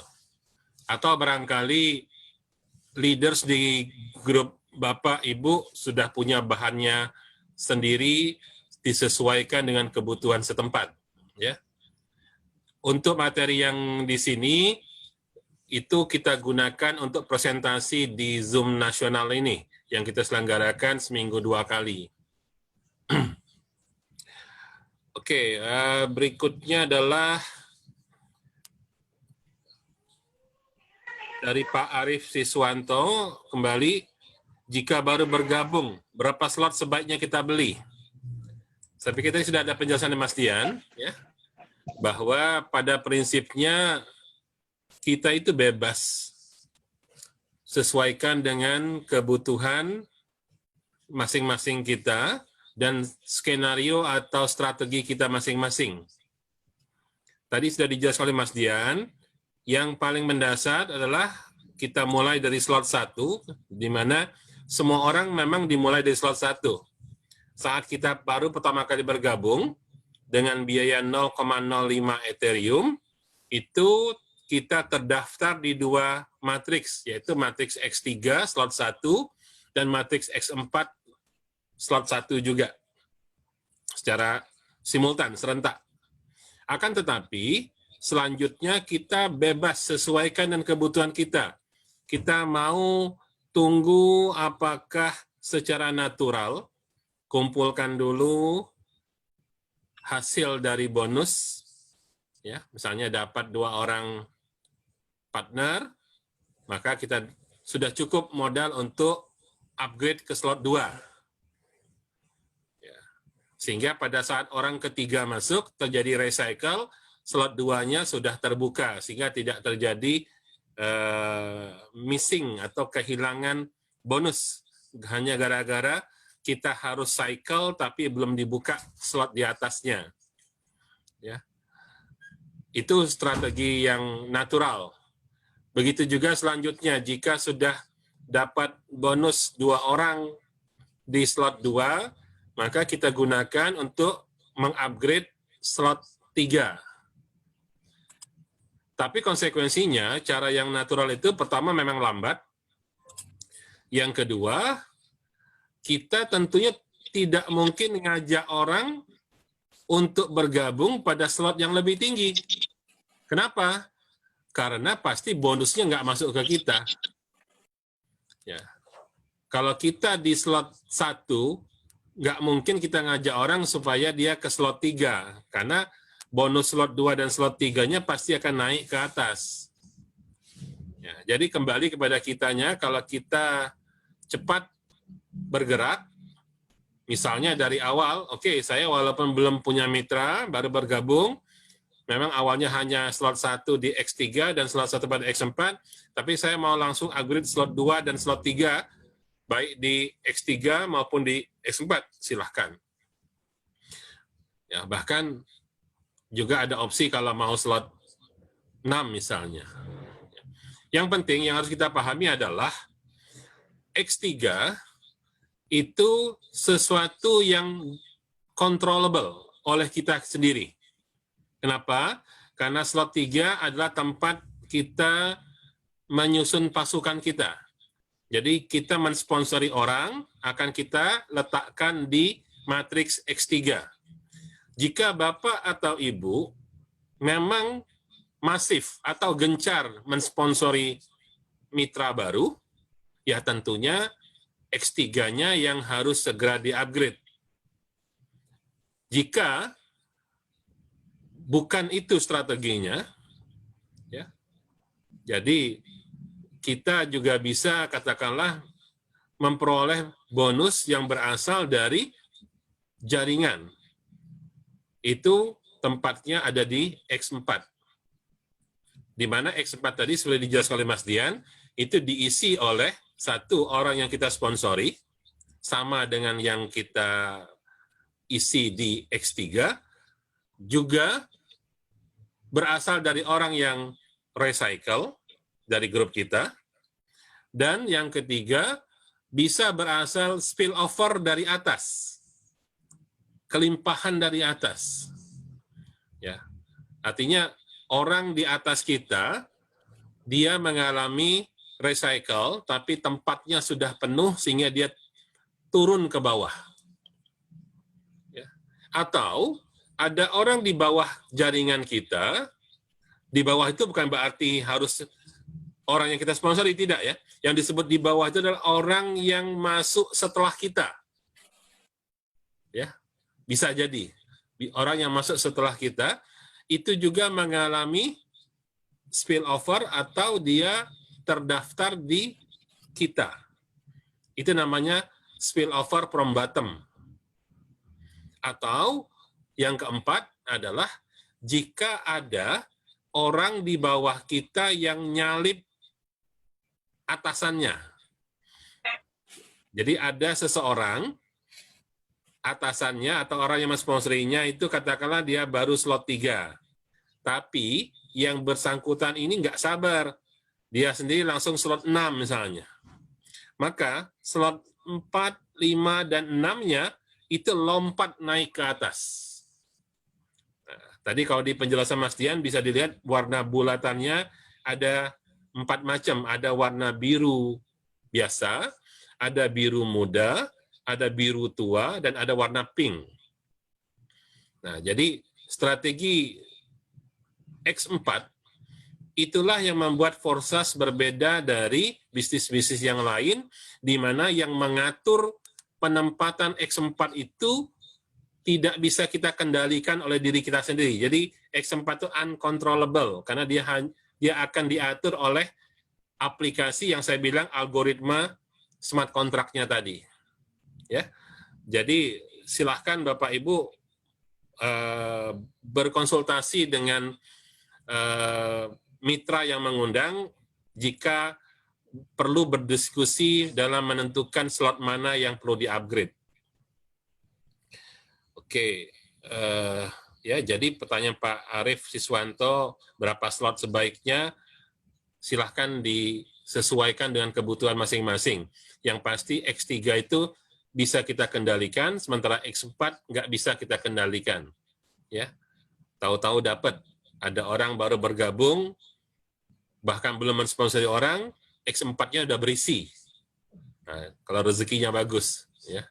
Atau barangkali leaders di grup Bapak Ibu sudah punya bahannya sendiri disesuaikan dengan kebutuhan setempat, ya. Untuk materi yang di sini itu kita gunakan untuk presentasi di Zoom nasional ini yang kita selenggarakan seminggu 2 kali. Oke, berikutnya adalah dari Pak Arief Siswanto, kembali, jika baru bergabung, berapa slot sebaiknya kita beli? Saya pikir tadi sudah ada penjelasan dari Mas Dian, ya, bahwa pada prinsipnya kita itu bebas, sesuaikan dengan kebutuhan masing-masing kita dan skenario atau strategi kita masing-masing. Tadi sudah dijelaskan oleh Mas Dian, yang paling mendasar adalah kita mulai dari slot 1, di mana semua orang memang dimulai dari slot 1. Saat kita baru pertama kali bergabung, dengan biaya 0,05 Ethereum, itu kita terdaftar di 2 matriks, yaitu matriks X3 slot 1 dan matriks X4 slot 1 juga, secara simultan, serentak. Akan tetapi, selanjutnya kita bebas sesuaikan dengan kebutuhan kita. Kita mau tunggu apakah secara natural, kumpulkan dulu hasil dari bonus, ya, misalnya dapat 2 orang partner, maka kita sudah cukup modal untuk upgrade ke slot 2. Ya. Sehingga pada saat orang ketiga masuk, terjadi recycle, slot 2-nya sudah terbuka, sehingga tidak terjadi missing atau kehilangan bonus. Hanya gara-gara kita harus cycle tapi belum dibuka slot di atasnya. Ya. Itu strategi yang natural. Begitu juga selanjutnya, jika sudah dapat bonus 2 orang di slot 2, maka kita gunakan untuk mengupgrade slot 3. Tapi konsekuensinya, cara yang natural itu pertama memang lambat. Yang kedua, kita tentunya tidak mungkin mengajak orang untuk bergabung pada slot yang lebih tinggi. Kenapa? Karena pasti bonusnya nggak masuk ke kita. Ya. Kalau kita di slot 1, nggak mungkin kita ngajak orang supaya dia ke slot 3. Karena bonus slot 2 dan slot 3-nya pasti akan naik ke atas. Ya, jadi kembali kepada kitanya, kalau kita cepat bergerak, misalnya dari awal, oke, saya walaupun belum punya mitra, baru bergabung, memang awalnya hanya slot 1 di X3 dan slot 1 pada X4, tapi saya mau langsung upgrade slot 2 dan slot 3, baik di X3 maupun di X4, silahkan. Ya, bahkan juga ada opsi kalau mau slot 6 misalnya. Yang penting yang harus kita pahami adalah X3 itu sesuatu yang controllable oleh kita sendiri. Kenapa? Karena slot 3 adalah tempat kita menyusun pasukan kita. Jadi kita mensponsori orang, akan kita letakkan di matriks X3. Jika Bapak atau Ibu memang masif atau gencar mensponsori mitra baru, ya tentunya X3-nya yang harus segera di-upgrade. Jika bukan itu strateginya, ya, jadi kita juga bisa katakanlah memperoleh bonus yang berasal dari jaringan. Itu tempatnya ada di X4. Di mana X4 tadi sudah dijelaskan oleh Mas Dian, itu diisi oleh satu orang yang kita sponsori, sama dengan yang kita isi di X3, juga berasal dari orang yang recycle dari grup kita, dan yang ketiga bisa berasal spillover dari atas, kelimpahan dari atas. Ya, artinya orang di atas kita dia mengalami recycle, tapi tempatnya sudah penuh sehingga dia turun ke bawah. Ya. Atau ada orang di bawah jaringan kita, di bawah itu bukan berarti harus orang yang kita sponsori, tidak ya. Yang disebut di bawah itu adalah orang yang masuk setelah kita. Ya, bisa jadi orang yang masuk setelah kita itu juga mengalami spillover atau dia terdaftar di kita. Itu namanya spillover from bottom. Atau yang keempat adalah jika ada orang di bawah kita yang nyalip atasannya. Jadi ada seseorang, atasannya atau orang yang mensponsorinya itu katakanlah dia baru slot 3. Tapi yang bersangkutan ini nggak sabar. Dia sendiri langsung slot 6 misalnya. Maka slot 4, 5, dan 6-nya itu lompat naik ke atas. Nah, tadi kalau di penjelasan Mas Dian bisa dilihat warna bulatannya ada 4 macam. Ada warna biru biasa, ada biru muda, ada biru tua, dan ada warna pink. Nah, jadi strategi X4 itulah yang membuat Forsas berbeda dari bisnis-bisnis yang lain, di mana yang mengatur penempatan X4 itu tidak bisa kita kendalikan oleh diri kita sendiri. Jadi X4 itu uncontrollable, karena dia akan diatur oleh aplikasi yang saya bilang algoritma smart contract-nya tadi. Ya, jadi silahkan Bapak Ibu berkonsultasi dengan mitra yang mengundang jika perlu berdiskusi dalam menentukan slot mana yang perlu di-upgrade. Oke, ya jadi pertanyaan Pak Arief Siswanto, berapa slot sebaiknya? Silahkan disesuaikan dengan kebutuhan masing-masing. Yang pasti X3 itu bisa kita kendalikan, sementara X4 nggak bisa kita kendalikan. Ya, tahu-tahu dapat. Ada orang baru bergabung, bahkan belum mensponsori orang, X4-nya udah berisi. Nah, kalau rezekinya bagus. Ya.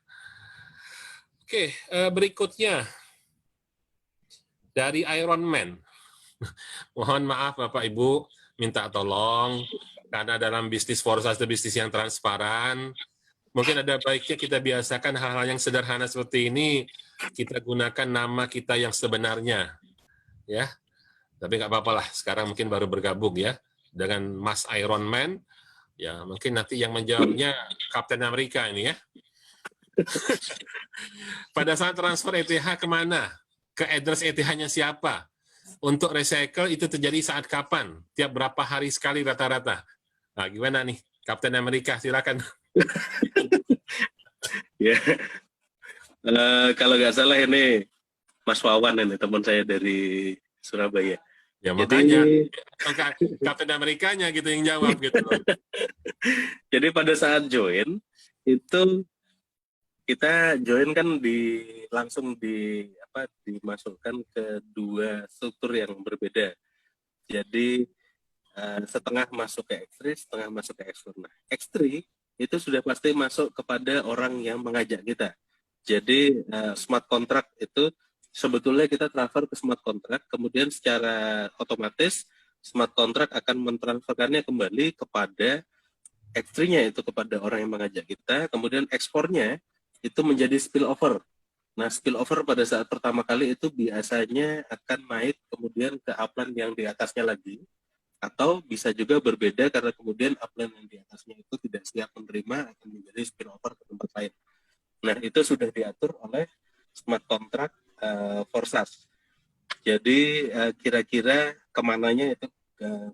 Oke, berikutnya. Dari Iron Man. Mohon maaf Bapak Ibu, minta tolong, karena dalam bisnis Forsas itu bisnis yang transparan, mungkin ada baiknya kita biasakan hal-hal yang sederhana seperti ini, kita gunakan nama kita yang sebenarnya. Ya. Tapi nggak apa-apa lah, sekarang mungkin baru bergabung ya, dengan Mas Iron Man, ya mungkin nanti yang menjawabnya Kapten Amerika ini ya. Pada saat transfer ETH kemana? Ke address ETH-nya siapa? Untuk recycle itu terjadi saat kapan? Tiap berapa hari sekali rata-rata? Nah, gimana nih? Kapten Amerika, silakan. Ya, kalau nggak salah ini Mas Wawan ini teman saya dari Surabaya. Ya makanya Kapten Amerikanya gitu yang jawab gitu. Jadi pada saat join itu kita join kan langsung dimasukkan ke dua struktur yang berbeda. Jadi setengah masuk ke X3, setengah masuk ke X4. Nah, X3 itu sudah pasti masuk kepada orang yang mengajak kita. Jadi smart contract itu sebetulnya kita transfer ke smart contract, kemudian secara otomatis smart contract akan mentransferkannya kembali kepada X3-nya, itu kepada orang yang mengajak kita, kemudian ekspornya itu menjadi spillover. Nah, spillover pada saat pertama kali itu biasanya akan naik kemudian ke upline yang di atasnya lagi, atau bisa juga berbeda karena kemudian upline yang di atasnya itu tidak siap menerima, akan menjadi spillover ke tempat lain. Nah, itu sudah diatur oleh smart contract Forsas. Jadi kira-kira kemananya itu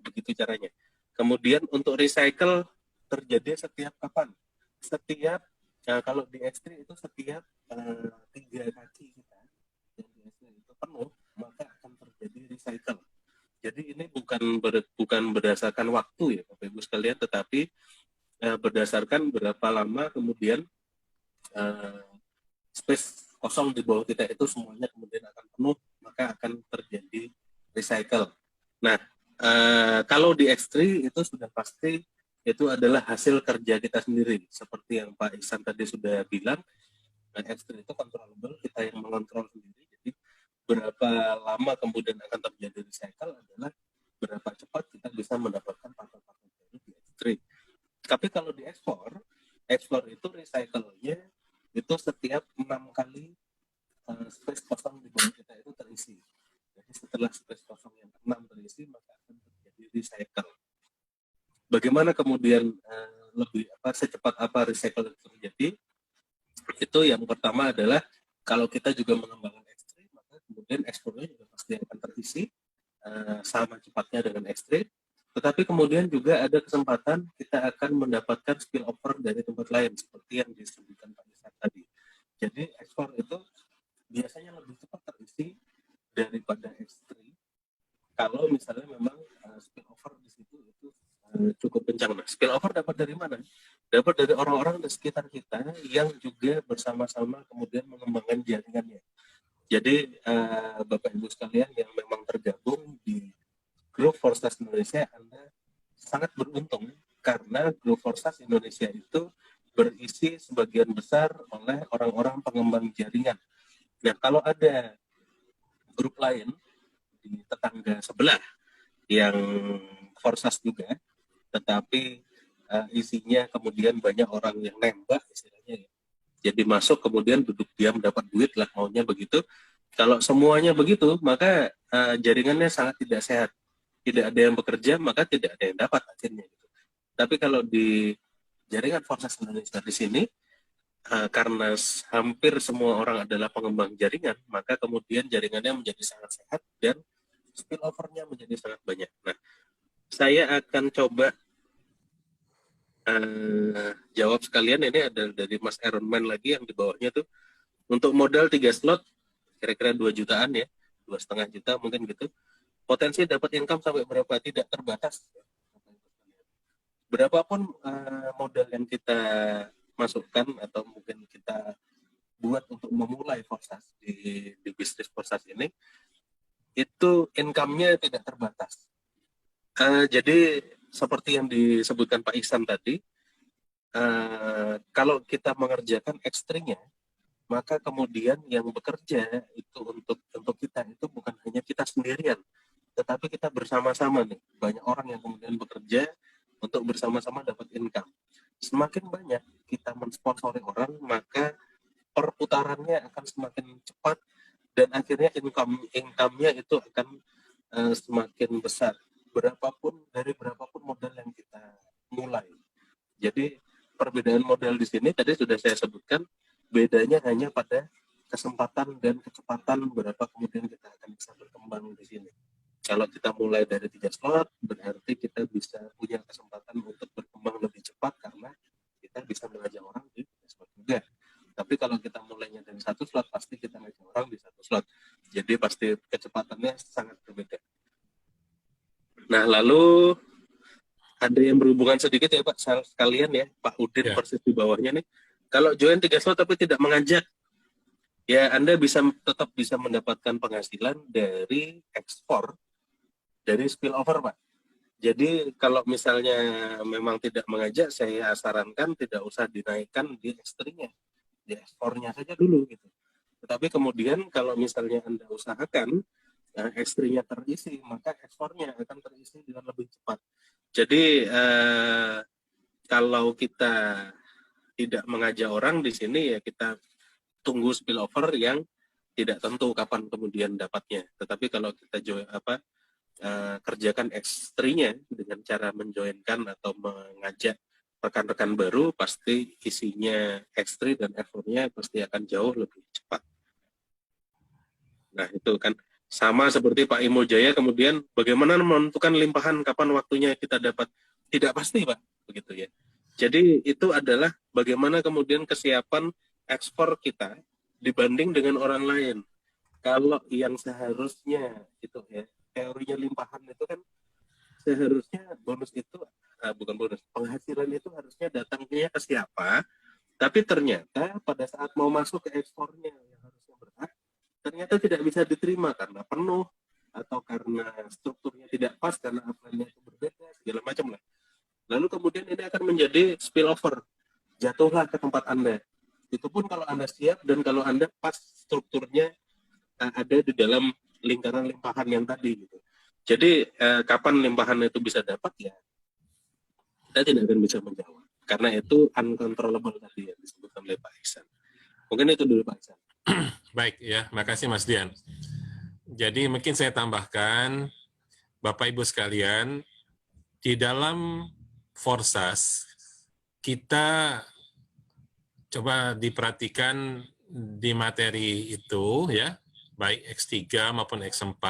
begitu caranya. Kemudian untuk recycle terjadi setiap kapan? Setiap kalau di X3 itu setiap 3 kaki kita yang di X3 itu penuh, maka akan terjadi recycle. Jadi ini bukan berdasarkan waktu ya Bapak Ibu sekalian, tetapi berdasarkan berapa lama kemudian space kosong di bawah kita itu semuanya kemudian akan penuh, maka akan terjadi recycle. Nah, kalau di X3 itu sudah pasti itu adalah hasil kerja kita sendiri. Seperti yang Pak Ihsan tadi sudah bilang, X3 itu controllable, kita yang mengontrol sendiri. Jadi berapa lama kemudian akan terjadi recycle adalah berapa cepat kita bisa mendapatkan part-part baru di X3. Tapi kalau di ekspor itu recycle-nya itu setiap 6 kali space kosong di bawah kita itu terisi. Jadi setelah space kosong yang 6 terisi, maka akan terjadi recycle. Bagaimana kemudian secepat apa recycle itu terjadi? Itu yang pertama adalah kalau kita juga mengembangkan X3, maka kemudian ekspornya juga pasti akan terisi sama cepatnya dengan X3. Tetapi kemudian juga ada kesempatan kita akan mendapatkan spillover dari tempat lain seperti yang disebutkan Pak Ihsan tadi. Jadi ekspor itu biasanya lebih cepat terisi daripada X3 kalau misalnya memang spillover di situ itu cukup kencang. Nah, spillover dapat dari mana? Dapat dari orang-orang di sekitar kita yang juga bersama-sama kemudian mengembangkan jaringannya. Jadi Bapak Ibu sekalian yang memang tergabung di Grup Forstas Indonesia, Anda sangat beruntung karena Grup Forstas Indonesia itu berisi sebagian besar oleh orang-orang pengembang jaringan. Nah, kalau ada grup lain di tetangga sebelah yang Forstas juga, tetapi isinya kemudian banyak orang yang nembak istilahnya ya. Jadi masuk kemudian duduk diam dapat duit lah, maunya begitu. Kalau semuanya begitu, maka jaringannya sangat tidak sehat. Tidak ada yang bekerja, maka tidak ada yang dapat akhirnya. Tapi kalau di jaringan Forstas Indonesia di sini, karena hampir semua orang adalah pengembang jaringan, maka kemudian jaringannya menjadi sangat sehat dan spillover-nya menjadi sangat banyak. Nah, saya akan coba jawab sekalian. Ini ada dari Mas Ironman lagi yang di bawahnya tuh. Untuk modal 3 slot, kira-kira 2 jutaan ya, 2,5 juta mungkin gitu. Potensi dapat income sampai berapa? Tidak terbatas. Berapapun modal yang kita masukkan atau mungkin kita buat untuk memulai Forstas di bisnis Forstas ini, itu income-nya tidak terbatas. Jadi seperti yang disebutkan Pak Ihsan tadi, kalau kita mengerjakan X3-nya, maka kemudian yang bekerja itu untuk kita itu bukan hanya kita sendirian, tetapi kita bersama-sama nih. Banyak orang yang kemudian bekerja untuk bersama-sama dapat income. Semakin banyak kita mensponsori orang, maka perputarannya akan semakin cepat dan akhirnya income-nya itu akan semakin besar. Dari berapapun modal yang kita mulai. Jadi perbedaan modal di sini tadi sudah saya sebutkan, bedanya hanya pada kesempatan dan kecepatan berapa kemudian kita akan bisa berkembang di sini. Kalau kita mulai dari 3 slot, berarti kita bisa punya kesempatan untuk berkembang lebih cepat karena kita bisa mengajak orang di 3 slot juga. Tapi kalau kita mulainya dari 1 slot, pasti kita ngajak orang di 1 slot. Jadi pasti kecepatannya sangat berbeda. Nah, lalu ada yang berhubungan sedikit ya Pak, sekalian ya, Pak Udin persis di bawahnya nih. Kalau join 3 slot tapi tidak mengajak, ya Anda tetap bisa mendapatkan penghasilan dari ekspor, dari spillover Pak. Jadi kalau misalnya memang tidak mengajak, saya sarankan tidak usah dinaikkan di X3-nya, di ekspornya saja dulu gitu. Tetapi kemudian kalau misalnya Anda usahakan X3-nya terisi, maka ekspornya akan terisi dengan lebih cepat. Jadi kalau kita tidak mengajak orang di sini, ya kita tunggu spillover yang tidak tentu kapan kemudian dapatnya. Tetapi kalau kita kerjakan X3-nya dengan cara menjoinkan atau mengajak rekan-rekan baru, pasti isinya X3 dan F4-nya pasti akan jauh lebih cepat. Nah, itu kan Sama seperti Pak Imo Jaya, kemudian bagaimana menentukan limpahan, kapan waktunya kita dapat, tidak pasti Pak, begitu ya. Jadi itu adalah bagaimana kemudian kesiapan ekspor kita dibanding dengan orang lain. Kalau yang seharusnya itu ya, teorinya limpahan itu kan seharusnya bonus itu, bukan bonus, penghasilan itu harusnya datangnya ke siapa, tapi ternyata pada saat mau masuk ke ekspornya yang harusnya berhak, ternyata tidak bisa diterima karena penuh atau karena strukturnya tidak pas, karena upline-nya itu berbeda, segala macam lah. Lalu kemudian ini akan menjadi spillover, jatuhlah ke tempat Anda. Itu pun kalau Anda siap dan kalau Anda pas strukturnya ada di dalam lingkaran limpahan yang tadi gitu. Jadi kapan limpahan itu bisa dapat ya, kita tidak akan bisa menjawab. Karena itu uncontrollable tadi yang disebutkan oleh Pak Ihsan. Mungkin itu dulu Pak Ihsan. Baik ya, makasih Mas Dian. Jadi mungkin saya tambahkan, Bapak Ibu sekalian, di dalam Forsas kita coba diperhatikan di materi itu ya, baik X3 maupun X4,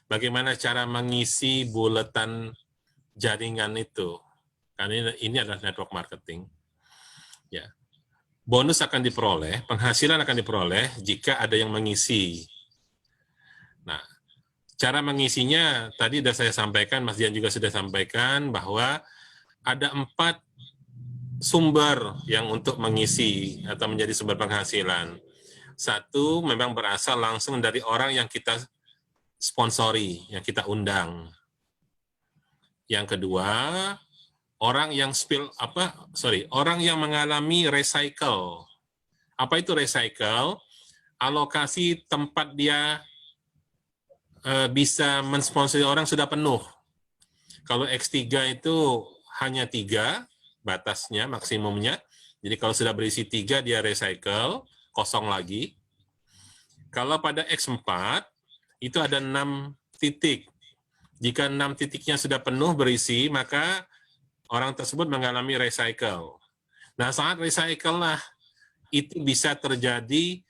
bagaimana cara mengisi buletan jaringan itu. Karena ini adalah network marketing. Ya. Bonus akan diperoleh, penghasilan akan diperoleh jika ada yang mengisi. Nah, cara mengisinya tadi sudah saya sampaikan, Mas Dian juga sudah sampaikan bahwa ada 4 sumber yang untuk mengisi atau menjadi sumber penghasilan. Satu, memang berasal langsung dari orang yang kita sponsori, yang kita undang. Yang kedua, orang yang orang yang mengalami recycle. Apa itu recycle? Alokasi tempat dia bisa mensponsori orang sudah penuh. Kalau X3 itu hanya 3 batasnya, maksimumnya. Jadi kalau sudah berisi 3 dia recycle, kosong lagi. Kalau pada X4 itu ada 6 titik. Jika 6 titiknya sudah penuh berisi, maka orang tersebut mengalami recycle. Nah, saat recycle lah, itu bisa terjadi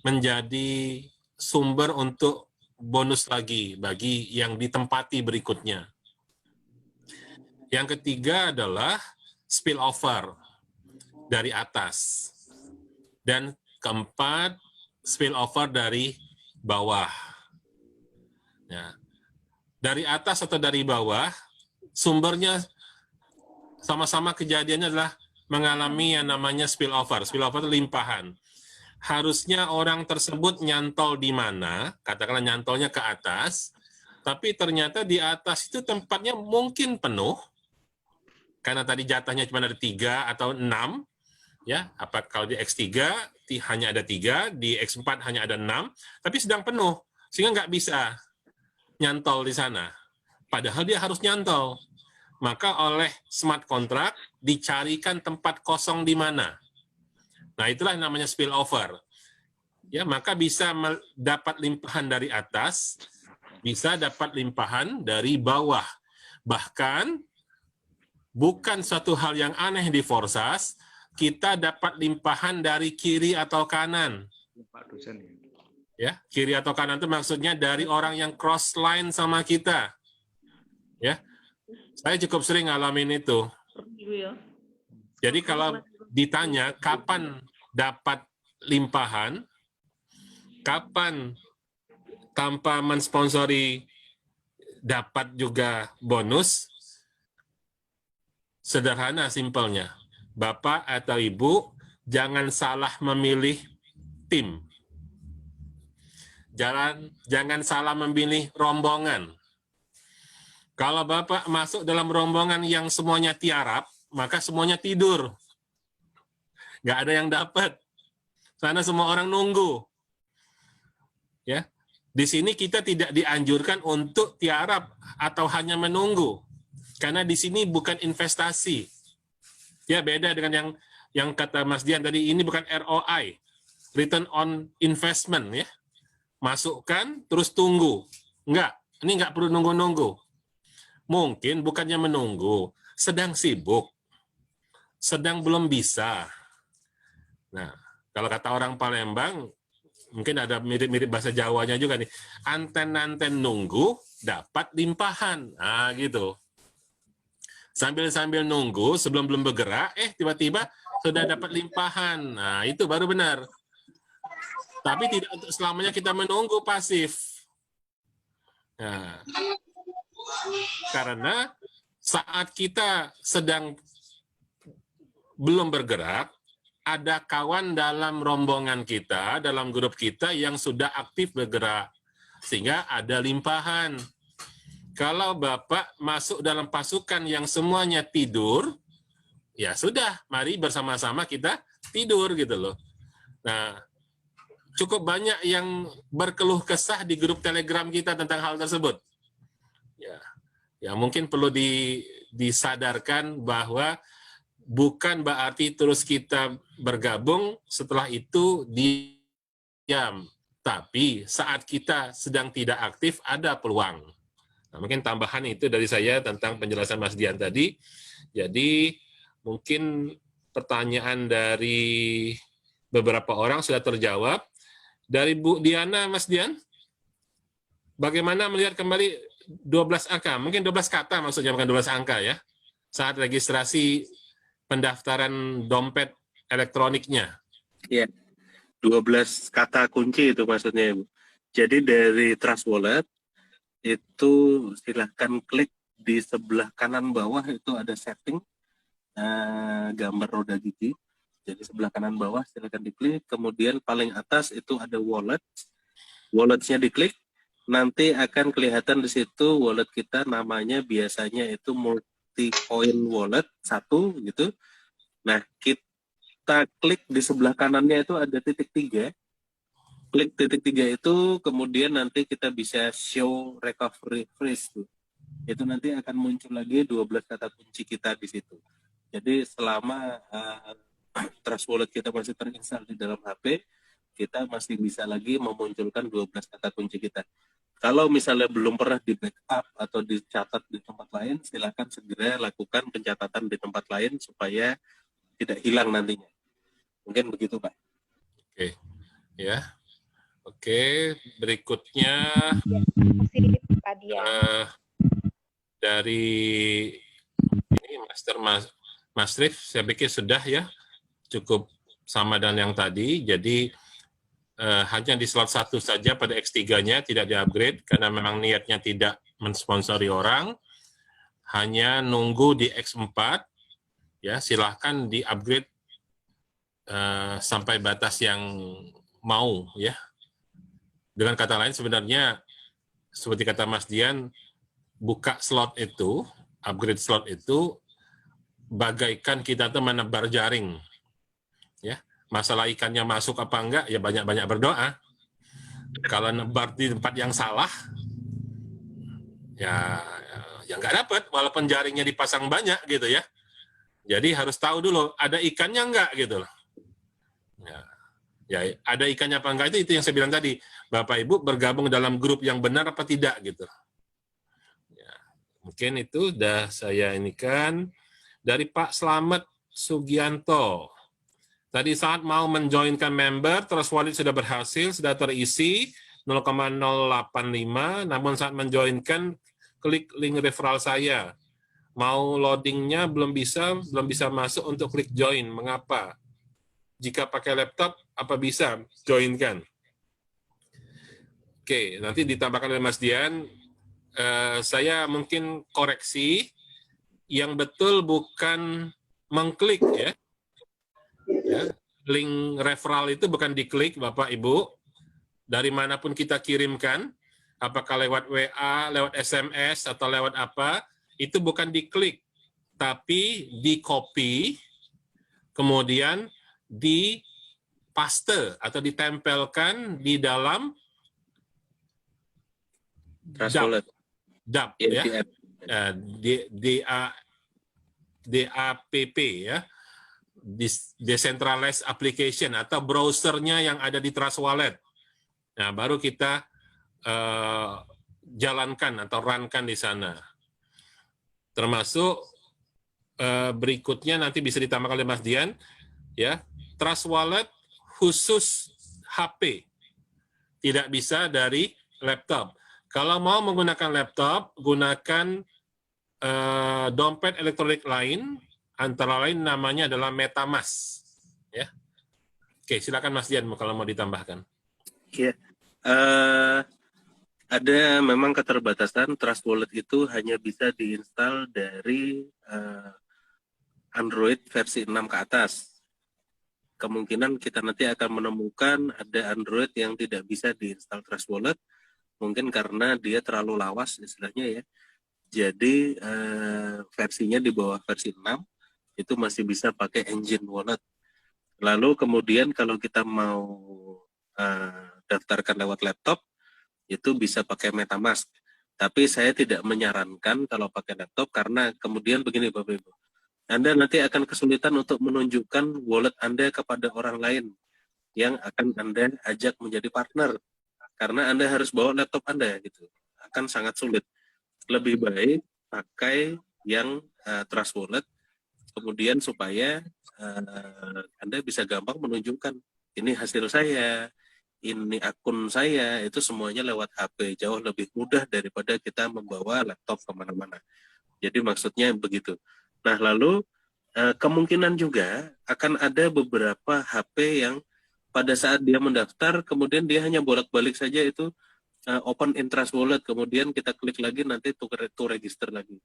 menjadi sumber untuk bonus lagi bagi yang ditempati berikutnya. Yang ketiga adalah spillover dari atas. Dan keempat, spillover dari bawah. Ya. Dari atas atau dari bawah, sumbernya sama-sama kejadiannya adalah mengalami yang namanya spillover. Spillover itu limpahan. Harusnya orang tersebut nyantol di mana, katakanlah nyantolnya ke atas, tapi ternyata di atas itu tempatnya mungkin penuh, karena tadi jatahnya cuma ada 3 atau 6, ya, apa kalau di X3 hanya ada 3, di X4 hanya ada 6, tapi sedang penuh, sehingga nggak bisa nyantol di sana. Padahal dia harus nyantol. Maka oleh smart contract dicarikan tempat kosong di mana. Nah, itulah yang namanya spillover. Ya, maka bisa dapat limpahan dari atas, bisa dapat limpahan dari bawah. Bahkan bukan suatu hal yang aneh di Forsas, kita dapat limpahan dari kiri atau kanan. Ya, kiri atau kanan itu maksudnya dari orang yang cross line sama kita. Ya. Saya cukup sering ngalamin itu. Jadi kalau ditanya kapan dapat limpahan, kapan tanpa mensponsori dapat juga bonus, sederhana simpelnya. Bapak atau Ibu jangan salah memilih tim. Jangan salah memilih rombongan. Kalau Bapak masuk dalam rombongan yang semuanya tiarap, maka semuanya tidur. Nggak ada yang dapat. Karena semua orang nunggu. Ya, di sini kita tidak dianjurkan untuk tiarap atau hanya menunggu. Karena di sini bukan investasi. Ya, beda dengan yang kata Mas Dian tadi, ini bukan ROI, return on investment ya. Masukkan terus tunggu. Enggak, ini enggak perlu nunggu-nunggu. Mungkin bukannya menunggu, sedang sibuk, sedang belum bisa. Nah, kalau kata orang Palembang, mungkin ada mirip-mirip bahasa Jawanya juga nih. Anten-anten nunggu dapat limpahan. Nah, gitu. Sambil-sambil nunggu sebelum belum bergerak, tiba-tiba sudah dapat limpahan. Nah, itu baru benar. Tapi tidak untuk selamanya kita menunggu pasif. Nah, karena saat kita sedang belum bergerak, ada kawan dalam rombongan kita, dalam grup kita yang sudah aktif bergerak. Sehingga ada limpahan. Kalau Bapak masuk dalam pasukan yang semuanya tidur, ya sudah, mari bersama-sama kita tidur gitu loh. Nah, cukup banyak yang berkeluh kesah di grup Telegram kita tentang hal tersebut. Ya mungkin perlu disadarkan bahwa bukan berarti terus kita bergabung, setelah itu diam. Tapi saat kita sedang tidak aktif, ada peluang. Nah, mungkin tambahan itu dari saya tentang penjelasan Mas Dian tadi. Jadi mungkin pertanyaan dari beberapa orang sudah terjawab. Dari Bu Diana, Mas Dian, bagaimana melihat kembali 12 angka? Mungkin 12 kata maksudnya, bukan 12 angka ya. Saat registrasi pendaftaran dompet elektroniknya. Ya, 12 kata kunci itu maksudnya, Ibu. Jadi dari Trust Wallet, itu silahkan klik di sebelah kanan bawah, itu ada setting, gambar roda gigi. Jadi sebelah kanan bawah silahkan diklik, kemudian paling atas itu ada wallet. Walletnya diklik, nanti akan kelihatan di situ wallet kita, namanya biasanya itu multi-coin wallet 1 gitu. Nah, kita klik di sebelah kanannya itu ada titik 3. Klik titik 3 itu, kemudian nanti kita bisa show recovery phrase tuh. Itu nanti akan muncul lagi 12 kata kunci kita di situ. Jadi selama Trust Wallet kita masih terinstall di dalam HP, kita masih bisa lagi memunculkan 12 kata kunci kita. Kalau misalnya belum pernah di backup atau dicatat di tempat lain, silakan segera lakukan pencatatan di tempat lain supaya tidak hilang nantinya. Mungkin begitu, Pak. Oke, ya. Oke, berikutnya dari ini Mas Rif, saya pikir sudah ya, cukup sama dengan yang tadi. Jadi hanya di slot 1 saja pada X3-nya, tidak di-upgrade karena memang niatnya tidak mensponsori orang. Hanya nunggu di X4, ya silahkan di-upgrade sampai batas yang mau ya. Dengan kata lain sebenarnya seperti kata Mas Dian, buka slot itu, upgrade slot itu bagaikan kita tuh menebar jaring. Ya, masalah ikannya masuk apa enggak ya banyak-banyak berdoa. Kalau nebar di tempat yang salah ya enggak dapat walaupun jaringnya dipasang banyak gitu ya. Jadi harus tahu dulu ada ikannya enggak gitu loh. Ya, ada ikannya apa enggak itu yang saya bilang tadi. Bapak Ibu bergabung dalam grup yang benar apa tidak gitu. Ya, mungkin itu sudah saya inikan dari Pak Slamet Sugianto. Tadi saat mau menjoinkan member, Trust Wallet sudah berhasil, sudah terisi 0,085, namun saat menjoinkan klik link referral saya. Mau loadingnya belum bisa masuk untuk klik join. Mengapa? Jika pakai laptop, apa bisa joinkan? Oke, nanti ditambahkan oleh Mas Dian. Saya mungkin koreksi, yang betul bukan mengklik ya. Link referral itu bukan diklik, Bapak Ibu. Dari manapun kita kirimkan, apakah lewat WA, lewat SMS, atau lewat apa, itu bukan diklik, tapi di-copy, kemudian di-paste atau ditempelkan di dalam DApp ya, DAPP ya, Decentralized Application atau browsernya yang ada di Trust Wallet. Nah, baru kita jalankan atau runkan di sana. Termasuk berikutnya nanti bisa ditambahkan oleh Mas Dian, ya, Trust Wallet khusus HP. tidak bisa dari laptop. Kalau mau menggunakan laptop, gunakan dompet elektronik lain, antara lain namanya adalah MetaMask. Ya. Oke, silakan Mas Dian kalau mau ditambahkan. Ya, ada memang keterbatasan. Trust Wallet itu hanya bisa diinstal dari Android versi 6 ke atas. Kemungkinan kita nanti akan menemukan ada Android yang tidak bisa diinstal Trust Wallet, mungkin karena dia terlalu lawas istilahnya ya. Jadi versinya di bawah versi 6 itu masih bisa pakai engine wallet. Lalu kemudian kalau kita mau daftarkan lewat laptop, itu bisa pakai MetaMask. Tapi saya tidak menyarankan kalau pakai laptop karena kemudian begini Bapak Ibu. Anda nanti akan kesulitan untuk menunjukkan wallet Anda kepada orang lain yang akan Anda ajak menjadi partner. Karena Anda harus bawa laptop Anda gitu. Akan sangat sulit. Lebih baik pakai yang Trust Wallet, kemudian supaya Anda bisa gampang menunjukkan ini hasil saya, ini akun saya, itu semuanya lewat HP, jauh lebih mudah daripada kita membawa laptop kemana-mana. Jadi maksudnya begitu. Nah lalu kemungkinan juga akan ada beberapa HP yang pada saat dia mendaftar, kemudian dia hanya bolak-balik saja itu open in Trust Wallet, kemudian kita klik lagi nanti to register lagi.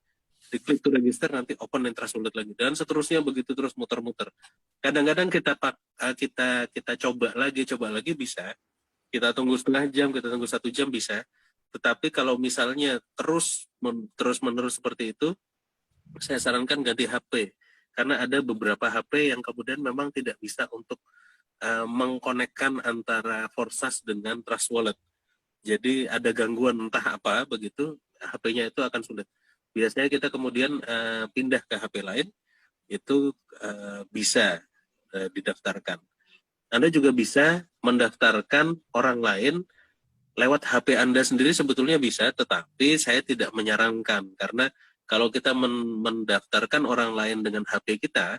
Diklik to register nanti open in Trust Wallet lagi, dan seterusnya begitu terus muter-muter. Kadang-kadang kita coba lagi bisa. Kita tunggu setengah jam, kita tunggu 1 jam bisa. Tetapi kalau misalnya terus-menerus seperti itu, saya sarankan ganti HP. Karena ada beberapa HP yang kemudian memang tidak bisa untuk mengkonekkan antara Forsas dengan Trust Wallet. Jadi ada gangguan entah apa begitu, HP-nya itu akan sulit. Biasanya kita kemudian pindah ke HP lain, itu bisa didaftarkan. Anda juga bisa mendaftarkan orang lain lewat HP Anda sendiri, sebetulnya bisa, tetapi saya tidak menyarankan. Karena kalau kita mendaftarkan orang lain dengan HP kita,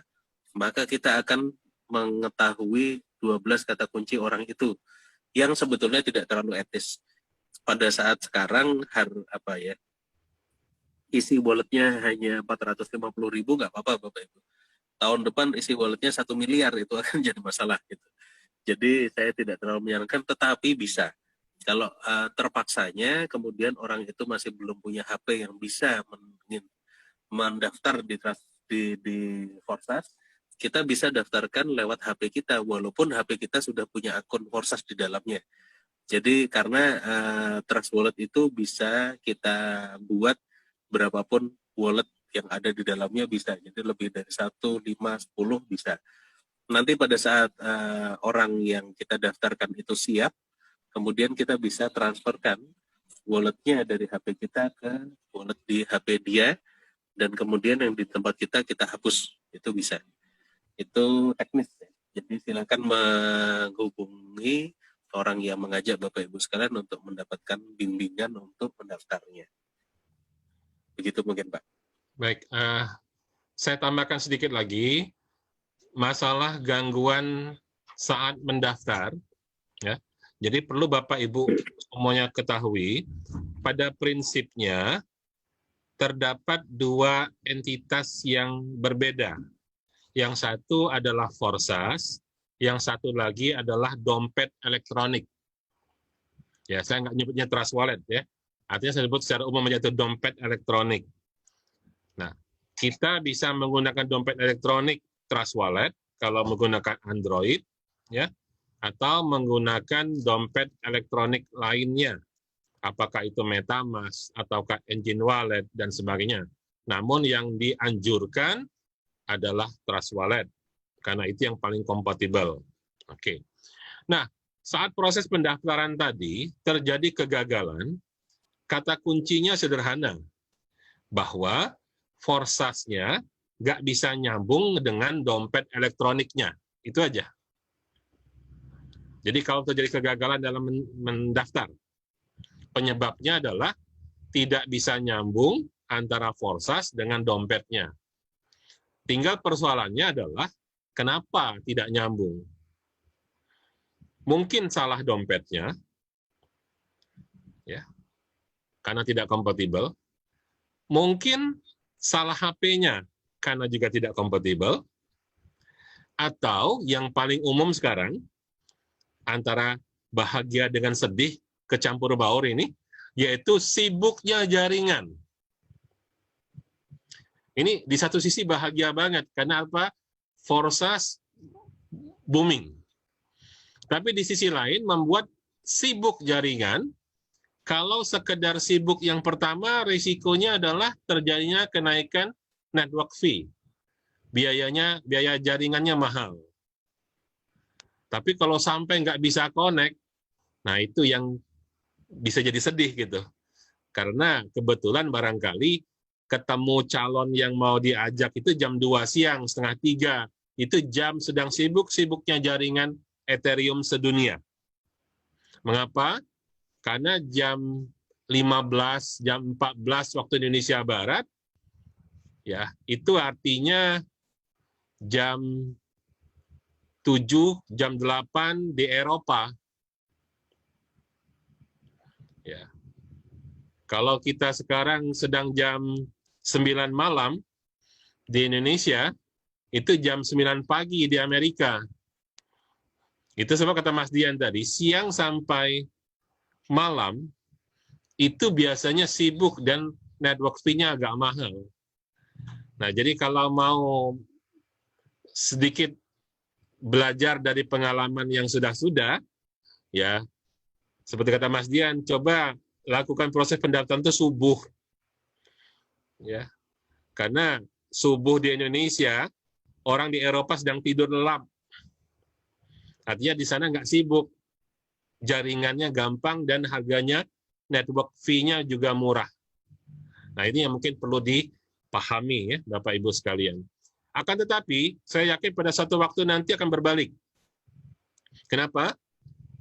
maka kita akan mengetahui 12 kata kunci orang itu, yang sebetulnya tidak terlalu etis. Pada saat sekarang, isi walletnya hanya 450.000, nggak apa-apa Bapak Ibu. Tahun depan isi walletnya 1 miliar, itu akan jadi masalah gitu. Jadi saya tidak terlalu menyarankan, tetapi bisa. Kalau terpaksanya kemudian orang itu masih belum punya HP yang bisa mendaftar di Forsas, kita bisa daftarkan lewat HP kita, walaupun HP kita sudah punya akun Forsas di dalamnya. Jadi karena Trust Wallet itu bisa kita buat berapapun wallet yang ada di dalamnya bisa. Jadi lebih dari 1, 5, 10 bisa. Nanti pada saat orang yang kita daftarkan itu siap, kemudian kita bisa transferkan walletnya dari HP kita ke wallet di HP dia, dan kemudian yang di tempat kita hapus. Itu bisa. Itu teknis. Jadi silakan menghubungi orang yang mengajak Bapak Ibu sekalian untuk mendapatkan bimbingan untuk mendaftarnya. Begitu mungkin Pak. Baik, saya tambahkan sedikit lagi. Masalah gangguan saat mendaftar, ya. Jadi perlu Bapak Ibu semuanya ketahui, pada prinsipnya terdapat 2 entitas yang berbeda. Yang satu adalah Forsas, yang satu lagi adalah dompet elektronik. Ya, saya nggak nyebutnya Trust Wallet ya. Artinya saya sebut secara umum aja itu dompet elektronik. Nah, kita bisa menggunakan dompet elektronik Trust Wallet kalau menggunakan Android, ya, atau menggunakan dompet elektronik lainnya, apakah itu MetaMask ataukah Engine Wallet dan sebagainya. Namun yang dianjurkan adalah Trust Wallet karena itu yang paling kompatibel. Oke. Nah, saat proses pendaftaran tadi terjadi kegagalan, kata kuncinya sederhana, bahwa Forsasnya nggak bisa nyambung dengan dompet elektroniknya. Itu aja. Jadi kalau terjadi kegagalan dalam mendaftar, penyebabnya adalah tidak bisa nyambung antara Forsas dengan dompetnya. Tinggal persoalannya adalah kenapa tidak nyambung. Mungkin salah dompetnya, karena tidak kompatibel, mungkin salah HP-nya karena juga tidak kompatibel, atau yang paling umum sekarang, antara bahagia dengan sedih kecampur baur ini, yaitu sibuknya jaringan. Ini di satu sisi bahagia banget, karena apa? Forsas booming. Tapi di sisi lain membuat sibuk jaringan. Kalau sekedar sibuk yang pertama, risikonya adalah terjadinya kenaikan network fee. Biaya jaringannya mahal. Tapi kalau sampai nggak bisa connect, nah itu yang bisa jadi sedih gitu. Karena kebetulan barangkali ketemu calon yang mau diajak itu jam 2 siang, setengah 3. Itu jam sedang sibuk-sibuknya jaringan Ethereum sedunia. Mengapa? Karena jam 15, jam 14 waktu Indonesia Barat, ya itu artinya jam 7, jam 8 di Eropa. Ya. Kalau kita sekarang sedang jam 9 malam di Indonesia, itu jam 9 pagi di Amerika. Itu sebab kata Mas Dian tadi, siang sampai malam itu biasanya sibuk dan network fee-nya agak mahal. Nah, jadi kalau mau sedikit belajar dari pengalaman yang sudah-sudah, ya, seperti kata Mas Dian, coba lakukan proses pendaftaran itu subuh. Ya. Karena subuh di Indonesia, orang di Eropa sedang tidur lelap. Artinya di sana nggak sibuk. Jaringannya gampang dan harganya network fee-nya juga murah. Nah, ini yang mungkin perlu dipahami ya, Bapak Ibu sekalian. Akan tetapi, saya yakin pada satu waktu nanti akan berbalik. Kenapa?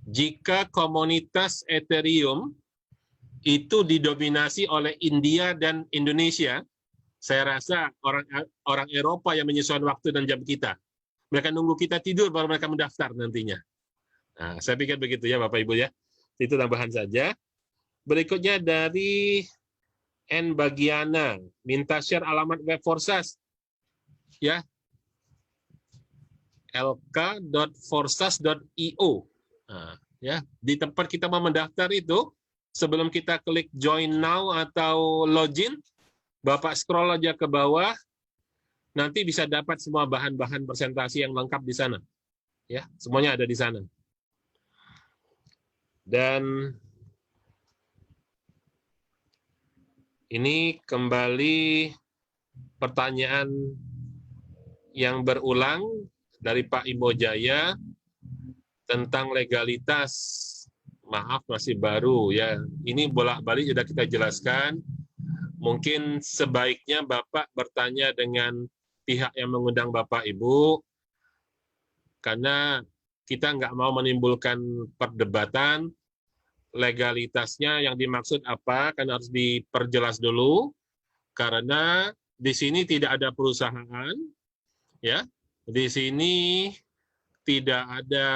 Jika komunitas Ethereum itu didominasi oleh India dan Indonesia, saya rasa orang Eropa yang menyesuaikan waktu dan jam kita. Mereka nunggu kita tidur baru mereka mendaftar nantinya. Nah, saya pikir begitu ya Bapak Ibu ya. Itu tambahan saja. Berikutnya dari N Bagiana, minta share alamat web Forsas. Ya. lk.forsas.io. Nah, ya, di tempat kita mau mendaftar itu, sebelum kita klik join now atau login, Bapak scroll aja ke bawah, nanti bisa dapat semua bahan-bahan presentasi yang lengkap di sana. Ya, semuanya ada di sana. Dan ini kembali pertanyaan yang berulang dari Pak Imojaya tentang legalitas. Maaf, masih baru ya. Ini bolak-balik sudah kita jelaskan. Mungkin sebaiknya Bapak bertanya dengan pihak yang mengundang Bapak Ibu, karena kita nggak mau menimbulkan perdebatan. Legalitasnya yang dimaksud apa, kan harus diperjelas dulu, karena di sini tidak ada perusahaan, ya, di sini tidak ada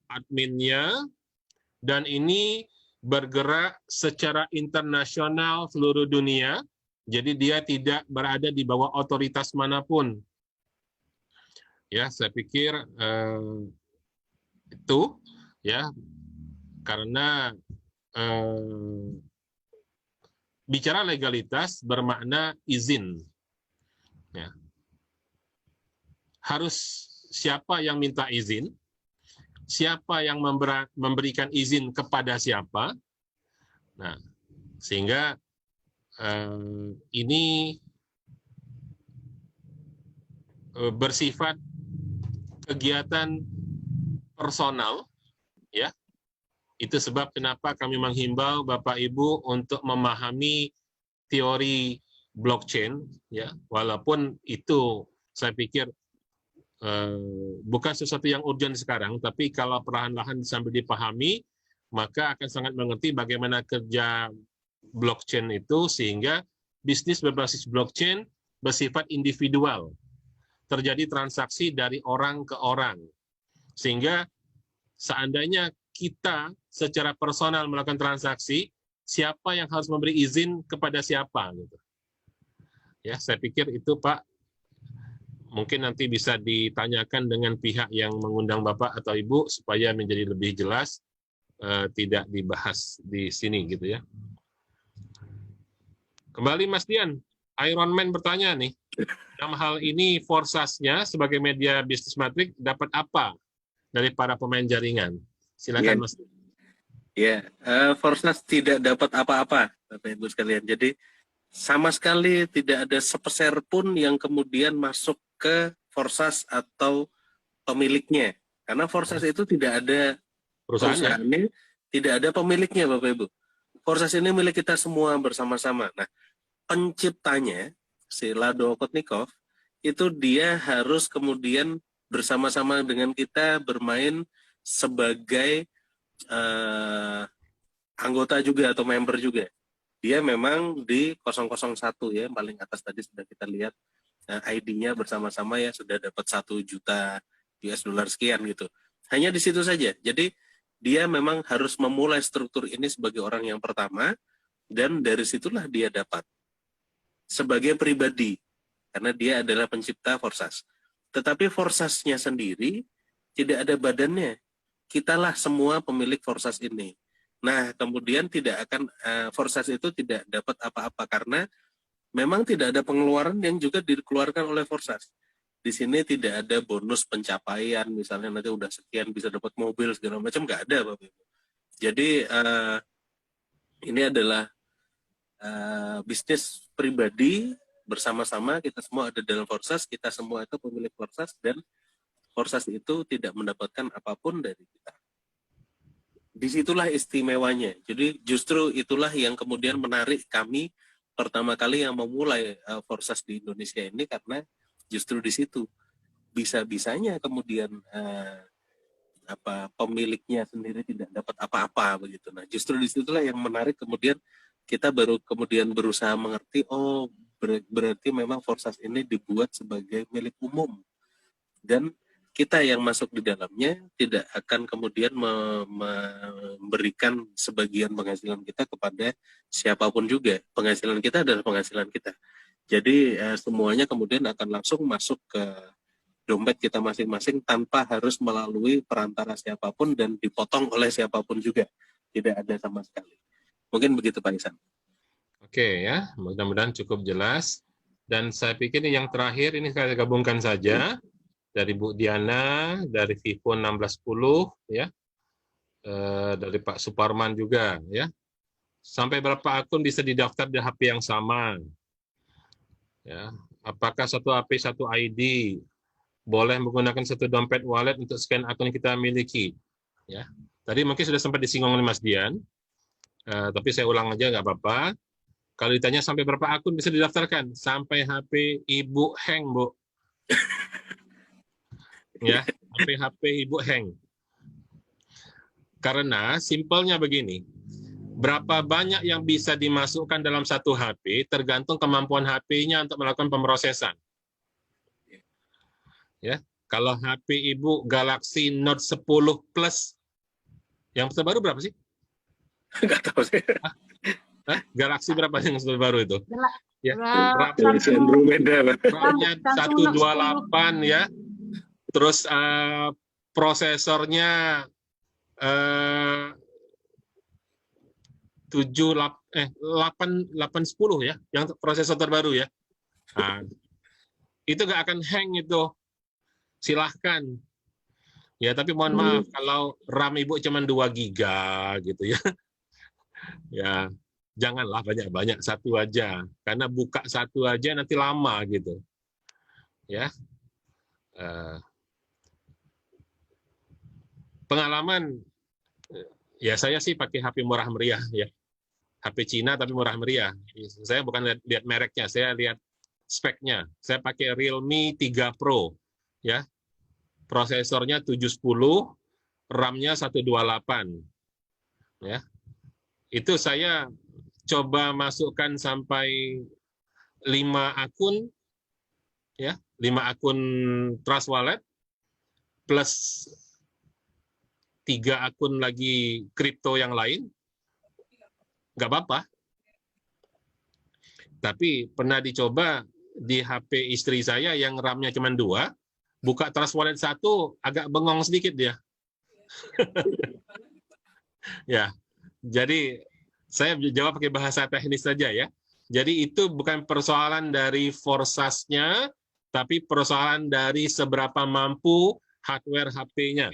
adminnya, dan ini bergerak secara internasional seluruh dunia, jadi dia tidak berada di bawah otoritas manapun. Ya, saya pikir itu, ya, karena bicara legalitas bermakna izin. Ya. Harus siapa yang minta izin, siapa yang memberikan izin kepada siapa. Nah, sehingga ini bersifat kegiatan personal, ya. Itu sebab kenapa kami menghimbau Bapak Ibu untuk memahami teori blockchain, ya, walaupun itu saya pikir bukan sesuatu yang urgent sekarang, tapi kalau perlahan-lahan sambil dipahami, maka akan sangat mengerti bagaimana kerja blockchain itu, sehingga bisnis berbasis blockchain bersifat individual, terjadi transaksi dari orang ke orang, sehingga seandainya kita secara personal melakukan transaksi, siapa yang harus memberi izin kepada siapa gitu. Ya, saya pikir itu Pak mungkin nanti bisa ditanyakan dengan pihak yang mengundang Bapak atau Ibu supaya menjadi lebih jelas, tidak dibahas di sini gitu ya. Kembali Mas Dian, Iron Man bertanya nih, dalam hal ini Forsasnya sebagai media bisnis matrik dapat apa dari para pemain jaringan? Silakan Mas. Ya, Forsas tidak dapat apa-apa, Bapak Ibu sekalian. Jadi sama sekali tidak ada sepeser pun yang kemudian masuk ke Forsas atau pemiliknya. Karena Forsas itu tidak ada perusahaannya, tidak ada pemiliknya, Bapak Ibu. Forsas ini milik kita semua bersama-sama. Nah, penciptanya, si Lado Okotnikov, itu dia harus kemudian bersama-sama dengan kita bermain sebagai anggota juga atau member juga. Dia memang di 001 ya, paling atas tadi sudah kita lihat ID-nya bersama-sama ya, sudah dapat 1 juta US dollar sekian gitu. Hanya di situ saja. Jadi dia memang harus memulai struktur ini sebagai orang yang pertama, dan dari situlah dia dapat sebagai pribadi, karena dia adalah pencipta Forsas. Tetapi Forsasnya sendiri tidak ada badannya. Kitalah semua pemilik Forsas ini. Nah, kemudian tidak akan Forsas itu tidak dapat apa-apa karena memang tidak ada pengeluaran yang juga dikeluarkan oleh Forsas. Di sini tidak ada bonus pencapaian, misalnya nanti udah sekian bisa dapat mobil segala macam, nggak ada, Bapak Ibu. Jadi ini adalah bisnis pribadi bersama-sama, kita semua ada dalam Forsas, kita semua itu pemilik Forsas, dan Forsas itu tidak mendapatkan apapun dari kita. Disitulah istimewanya. Jadi justru itulah yang kemudian menarik kami pertama kali yang memulai Forsas di Indonesia ini, karena justru di situ bisa-bisanya kemudian pemiliknya sendiri tidak dapat apa-apa begitu. Nah, justru disitulah yang menarik, kemudian kita baru kemudian berusaha mengerti, oh berarti memang Forsas ini dibuat sebagai milik umum, dan kita yang masuk di dalamnya tidak akan kemudian memberikan sebagian penghasilan kita kepada siapapun juga. Penghasilan kita adalah penghasilan kita. Jadi semuanya kemudian akan langsung masuk ke dompet kita masing-masing tanpa harus melalui perantara siapapun dan dipotong oleh siapapun juga. Tidak ada sama sekali. Mungkin begitu Pak Ihsan. Oke ya, mudah-mudahan cukup jelas. Dan saya pikir yang terakhir ini saya gabungkan saja. Dari Bu Diana, dari Vivo 1610, ya, dari Pak Suparman juga, ya. Sampai berapa akun bisa didaftar di HP yang sama? Ya, apakah satu HP satu ID? Boleh menggunakan satu dompet wallet untuk scan akun yang kita miliki? Ya, tadi mungkin sudah sempat disinggung oleh Mas Dian, tapi saya ulang aja nggak apa-apa. Kalau ditanya sampai berapa akun bisa didaftarkan? Sampai HP Ibu hang, Bu. Ya, HP Ibu hang. Karena simpelnya begini, berapa banyak yang bisa dimasukkan dalam satu HP tergantung kemampuan HP-nya untuk melakukan pemrosesan. Ya, kalau HP Ibu Galaxy Note 10 Plus, yang terbaru berapa sih? Nggak tahu sih. Galaxy berapa yang terbaru itu? Ya, Galaxy Andromeda. RAM-nya 128 ya. Terus prosesornya 810 ya, yang prosesor terbaru ya. Nah, itu nggak akan hang itu. Silahkan. Ya, tapi mohon maaf kalau RAM Ibu cuma 2 giga gitu ya. Ya, janganlah banyak-banyak, satu aja. Karena buka satu aja nanti lama gitu. Ya. Pengalaman, ya saya sih pakai HP murah meriah ya, HP Cina tapi murah meriah. Saya bukan lihat mereknya, saya lihat speknya. Saya pakai Realme 3 Pro, ya, prosesornya 710, RAM-nya 128, ya. Itu saya coba masukkan sampai 5 akun, ya, 5 akun Trust Wallet plus 3 akun lagi kripto yang lain, nggak apa-apa. Tapi pernah dicoba di HP istri saya yang RAM-nya cuma 2, buka Trust Wallet 1, agak bengong sedikit dia. Ya, jadi saya jawab pakai bahasa teknis saja ya. Jadi itu bukan persoalan dari forsasnya, tapi persoalan dari seberapa mampu hardware HP-nya.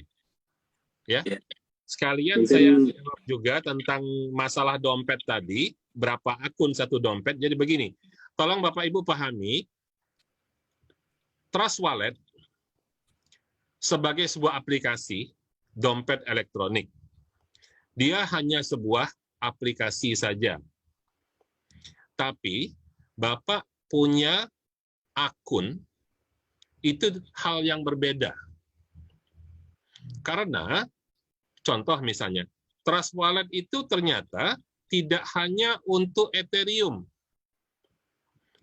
Ya. Sekalian saya jawab juga tentang masalah dompet tadi, berapa akun satu dompet. Jadi begini, tolong Bapak Ibu pahami, Trust Wallet sebagai sebuah aplikasi dompet elektronik. Dia hanya sebuah aplikasi saja. Tapi Bapak punya akun, itu hal yang berbeda. Karena contoh misalnya, Trust Wallet itu ternyata tidak hanya untuk Ethereum.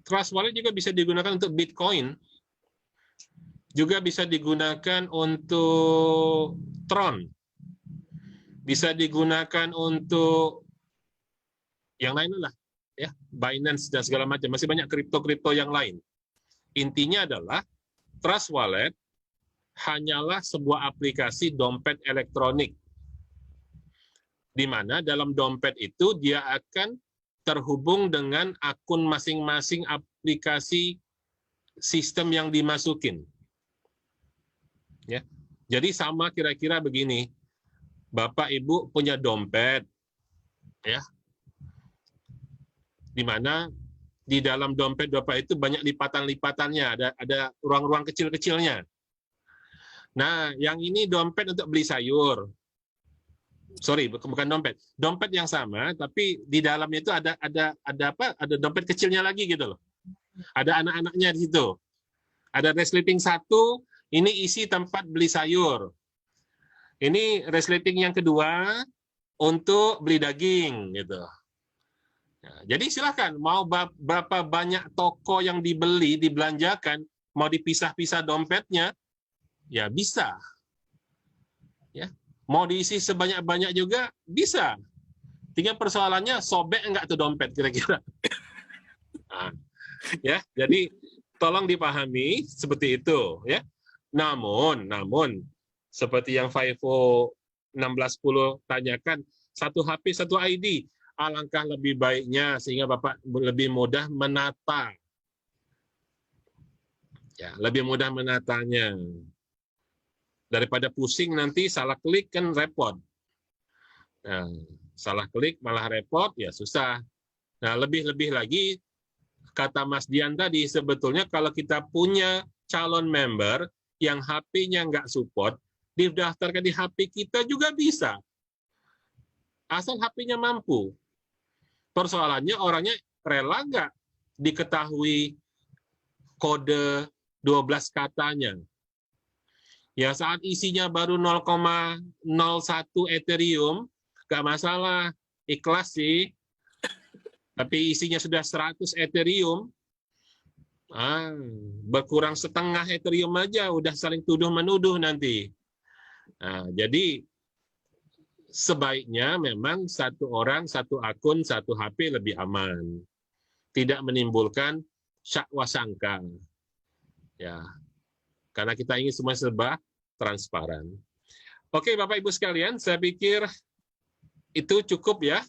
Trust Wallet juga bisa digunakan untuk Bitcoin. Juga bisa digunakan untuk Tron. Bisa digunakan untuk yang lain lah, ya, Binance dan segala macam. Masih banyak kripto-kripto yang lain. Intinya adalah Trust Wallet hanyalah sebuah aplikasi dompet elektronik, di mana dalam dompet itu dia akan terhubung dengan akun masing-masing aplikasi sistem yang dimasukin. Ya. Jadi sama kira-kira begini, Bapak Ibu punya dompet, ya, di mana di dalam dompet Bapak itu banyak lipatan-lipatannya, ada ruang-ruang kecil-kecilnya. Nah, yang ini dompet untuk beli sayur. Sorry, bukan dompet. Dompet yang sama, tapi di dalamnya itu ada apa? Ada dompet kecilnya lagi gitu loh. Ada anak-anaknya di situ. Ada resleting 1, ini isi tempat beli sayur. Ini resleting yang kedua untuk beli daging gitu. Nah, jadi silakan mau berapa banyak toko yang dibeli, dibelanjakan, mau dipisah-pisah dompetnya, ya bisa. Ya. Mau diisi sebanyak-banyak juga bisa. Tinggal persoalannya sobek enggak tuh dompet kira-kira. Nah, ya, jadi tolong dipahami seperti itu ya. Namun seperti yang FIFO 1610 tanyakan, satu HP satu ID, alangkah lebih baiknya sehingga Bapak lebih mudah menata. Ya, lebih mudah menatanya. Daripada pusing nanti salah klik kan repot. Nah, salah klik malah repot, ya susah. Nah, lebih-lebih lagi, kata Mas Dian tadi, sebetulnya kalau kita punya calon member yang HP-nya nggak support, didaftarkan di HP kita juga bisa. Asal HP-nya mampu. Persoalannya orangnya rela nggak diketahui kode 12 katanya. Ya saat isinya baru 0,01 Ethereum, nggak masalah, ikhlas sih. Tapi isinya sudah 100 Ethereum, berkurang setengah Ethereum aja, udah saling tuduh-menuduh nanti. Nah, jadi sebaiknya memang satu orang, satu akun, satu HP lebih aman. Tidak menimbulkan syakwa sangka. Ya. Karena kita ingin semua serba transparan. Oke, Bapak Ibu sekalian, saya pikir itu cukup ya.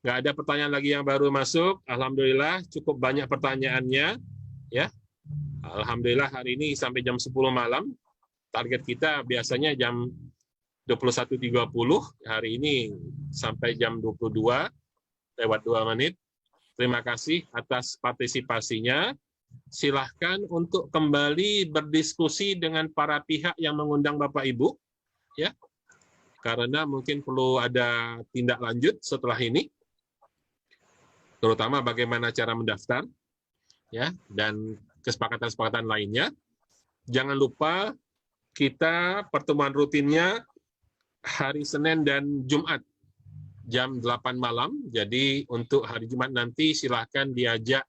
Nggak ada pertanyaan lagi yang baru masuk. Alhamdulillah, cukup banyak pertanyaannya. Ya, alhamdulillah hari ini sampai jam 10 malam. Target kita biasanya jam 21.30. Hari ini sampai jam 22 lewat 2 menit. Terima kasih atas partisipasinya. Silahkan untuk kembali berdiskusi dengan para pihak yang mengundang Bapak Ibu, ya, karena mungkin perlu ada tindak lanjut setelah ini, terutama bagaimana cara mendaftar, ya, dan kesepakatan-kesepakatan lainnya. Jangan lupa kita pertemuan rutinnya hari Senin dan Jumat jam 8 malam. Jadi untuk hari Jumat nanti silahkan diajak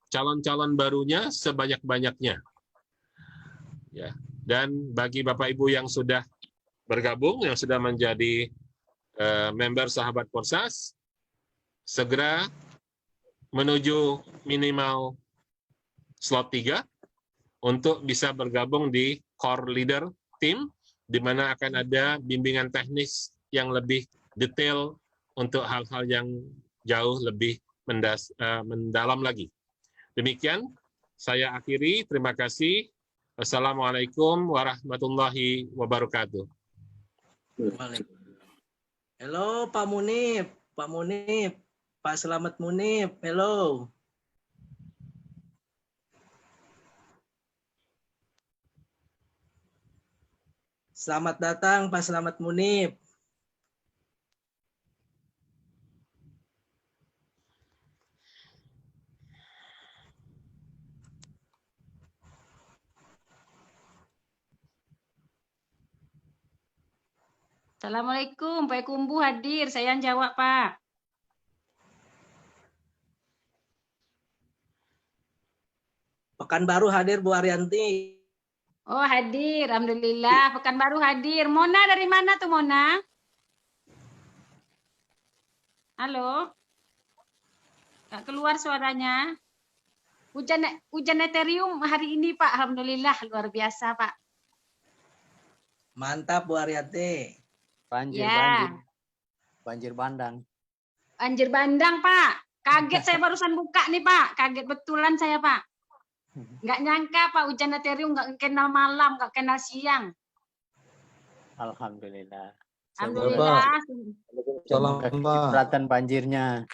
calon-calon barunya sebanyak-banyaknya. Ya, dan bagi Bapak Ibu yang sudah bergabung, yang sudah menjadi member Sahabat Korsas, segera menuju minimal slot 3 untuk bisa bergabung di core leader team, di mana akan ada bimbingan teknis yang lebih detail untuk hal-hal yang jauh lebih mendalam lagi. Demikian, saya akhiri. Terima kasih. Wassalamualaikum warahmatullahi wabarakatuh. Halo Pak Munib, Pak Selamat Munib, halo. Selamat datang Pak Selamat Munib. Assalamualaikum, Pak Kumbu hadir. Saya yang jawab, Pak. Pekanbaru hadir Bu Arianti. Oh, hadir. Alhamdulillah. Pekanbaru hadir. Mona dari mana tuh, Mona? Halo? Nggak keluar suaranya. Hujan Ethereum hari ini, Pak. Alhamdulillah. Luar biasa, Pak. Mantap Bu Arianti. Banjir bandang. Banjir bandang, Pak. Kaget saya barusan buka nih, Pak. Kaget betulan saya, Pak. Nggak nyangka, Pak, hujan Ethereum nggak kenal malam, nggak kenal siang. Alhamdulillah. Alhamdulillah. Keberatan banjirnya.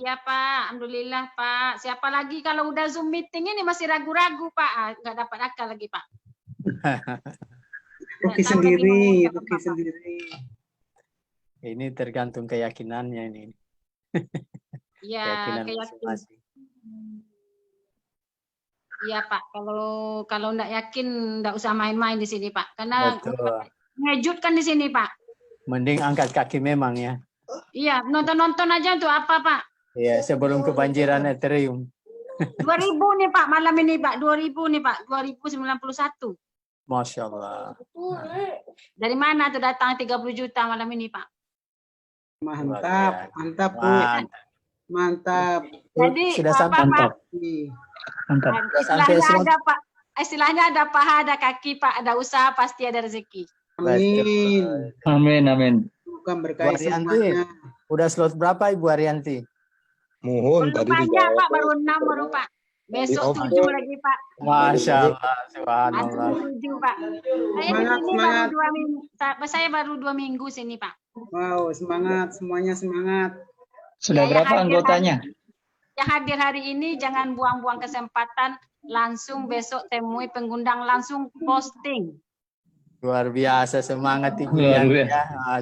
Iya, Pak. Alhamdulillah, Pak. Siapa lagi kalau udah Zoom meeting ini masih ragu-ragu, Pak. Nggak dapat akal lagi, Pak. Ruki sendiri. Ini tergantung keyakinannya ini. Iya, Keyakinan kayak masing-masing. iya, Pak. Kalau nggak yakin nggak usah main-main di sini, Pak. Karena Betul. mengejutkan di sini, Pak. Mending angkat kaki memang ya. Iya, nonton-nonton aja untuk apa, Pak? Iya, sebelum kebanjiran Ethereum. 2000 nih, Pak, malam ini, Pak. 2000 nih, Pak. 2091. Masya Allah. Dari mana tuh datang 30 juta malam ini, Pak? Mantap, Bu. Mantap. Jadi Sudah sampai. Pak? Mantap. Istilahnya ada, Pak. Istilahnya ada paha, ada kaki, Pak. Ada usaha, pasti ada rezeki. Amin. Amin. Bukan Bu berkait Arianti, semuanya. udah slot berapa Ibu Arianti? Mohon Belum tadi banyak, dijawab. Pak. Baru 6 baru, Pak. Besok 7 lagi, Pak. Masya Allah. Masih Subhanallah. 7, Pak. Saya di Semangat, sini semangat. baru 2 minggu. Saya baru 2 minggu sini, Pak. Wow, semangat, semuanya semangat. Sudah berapa anggotanya? Yang hadir hari ini jangan buang-buang kesempatan. Langsung besok temui pengundang, langsung posting. Luar biasa semangat Ibu Arianti ya.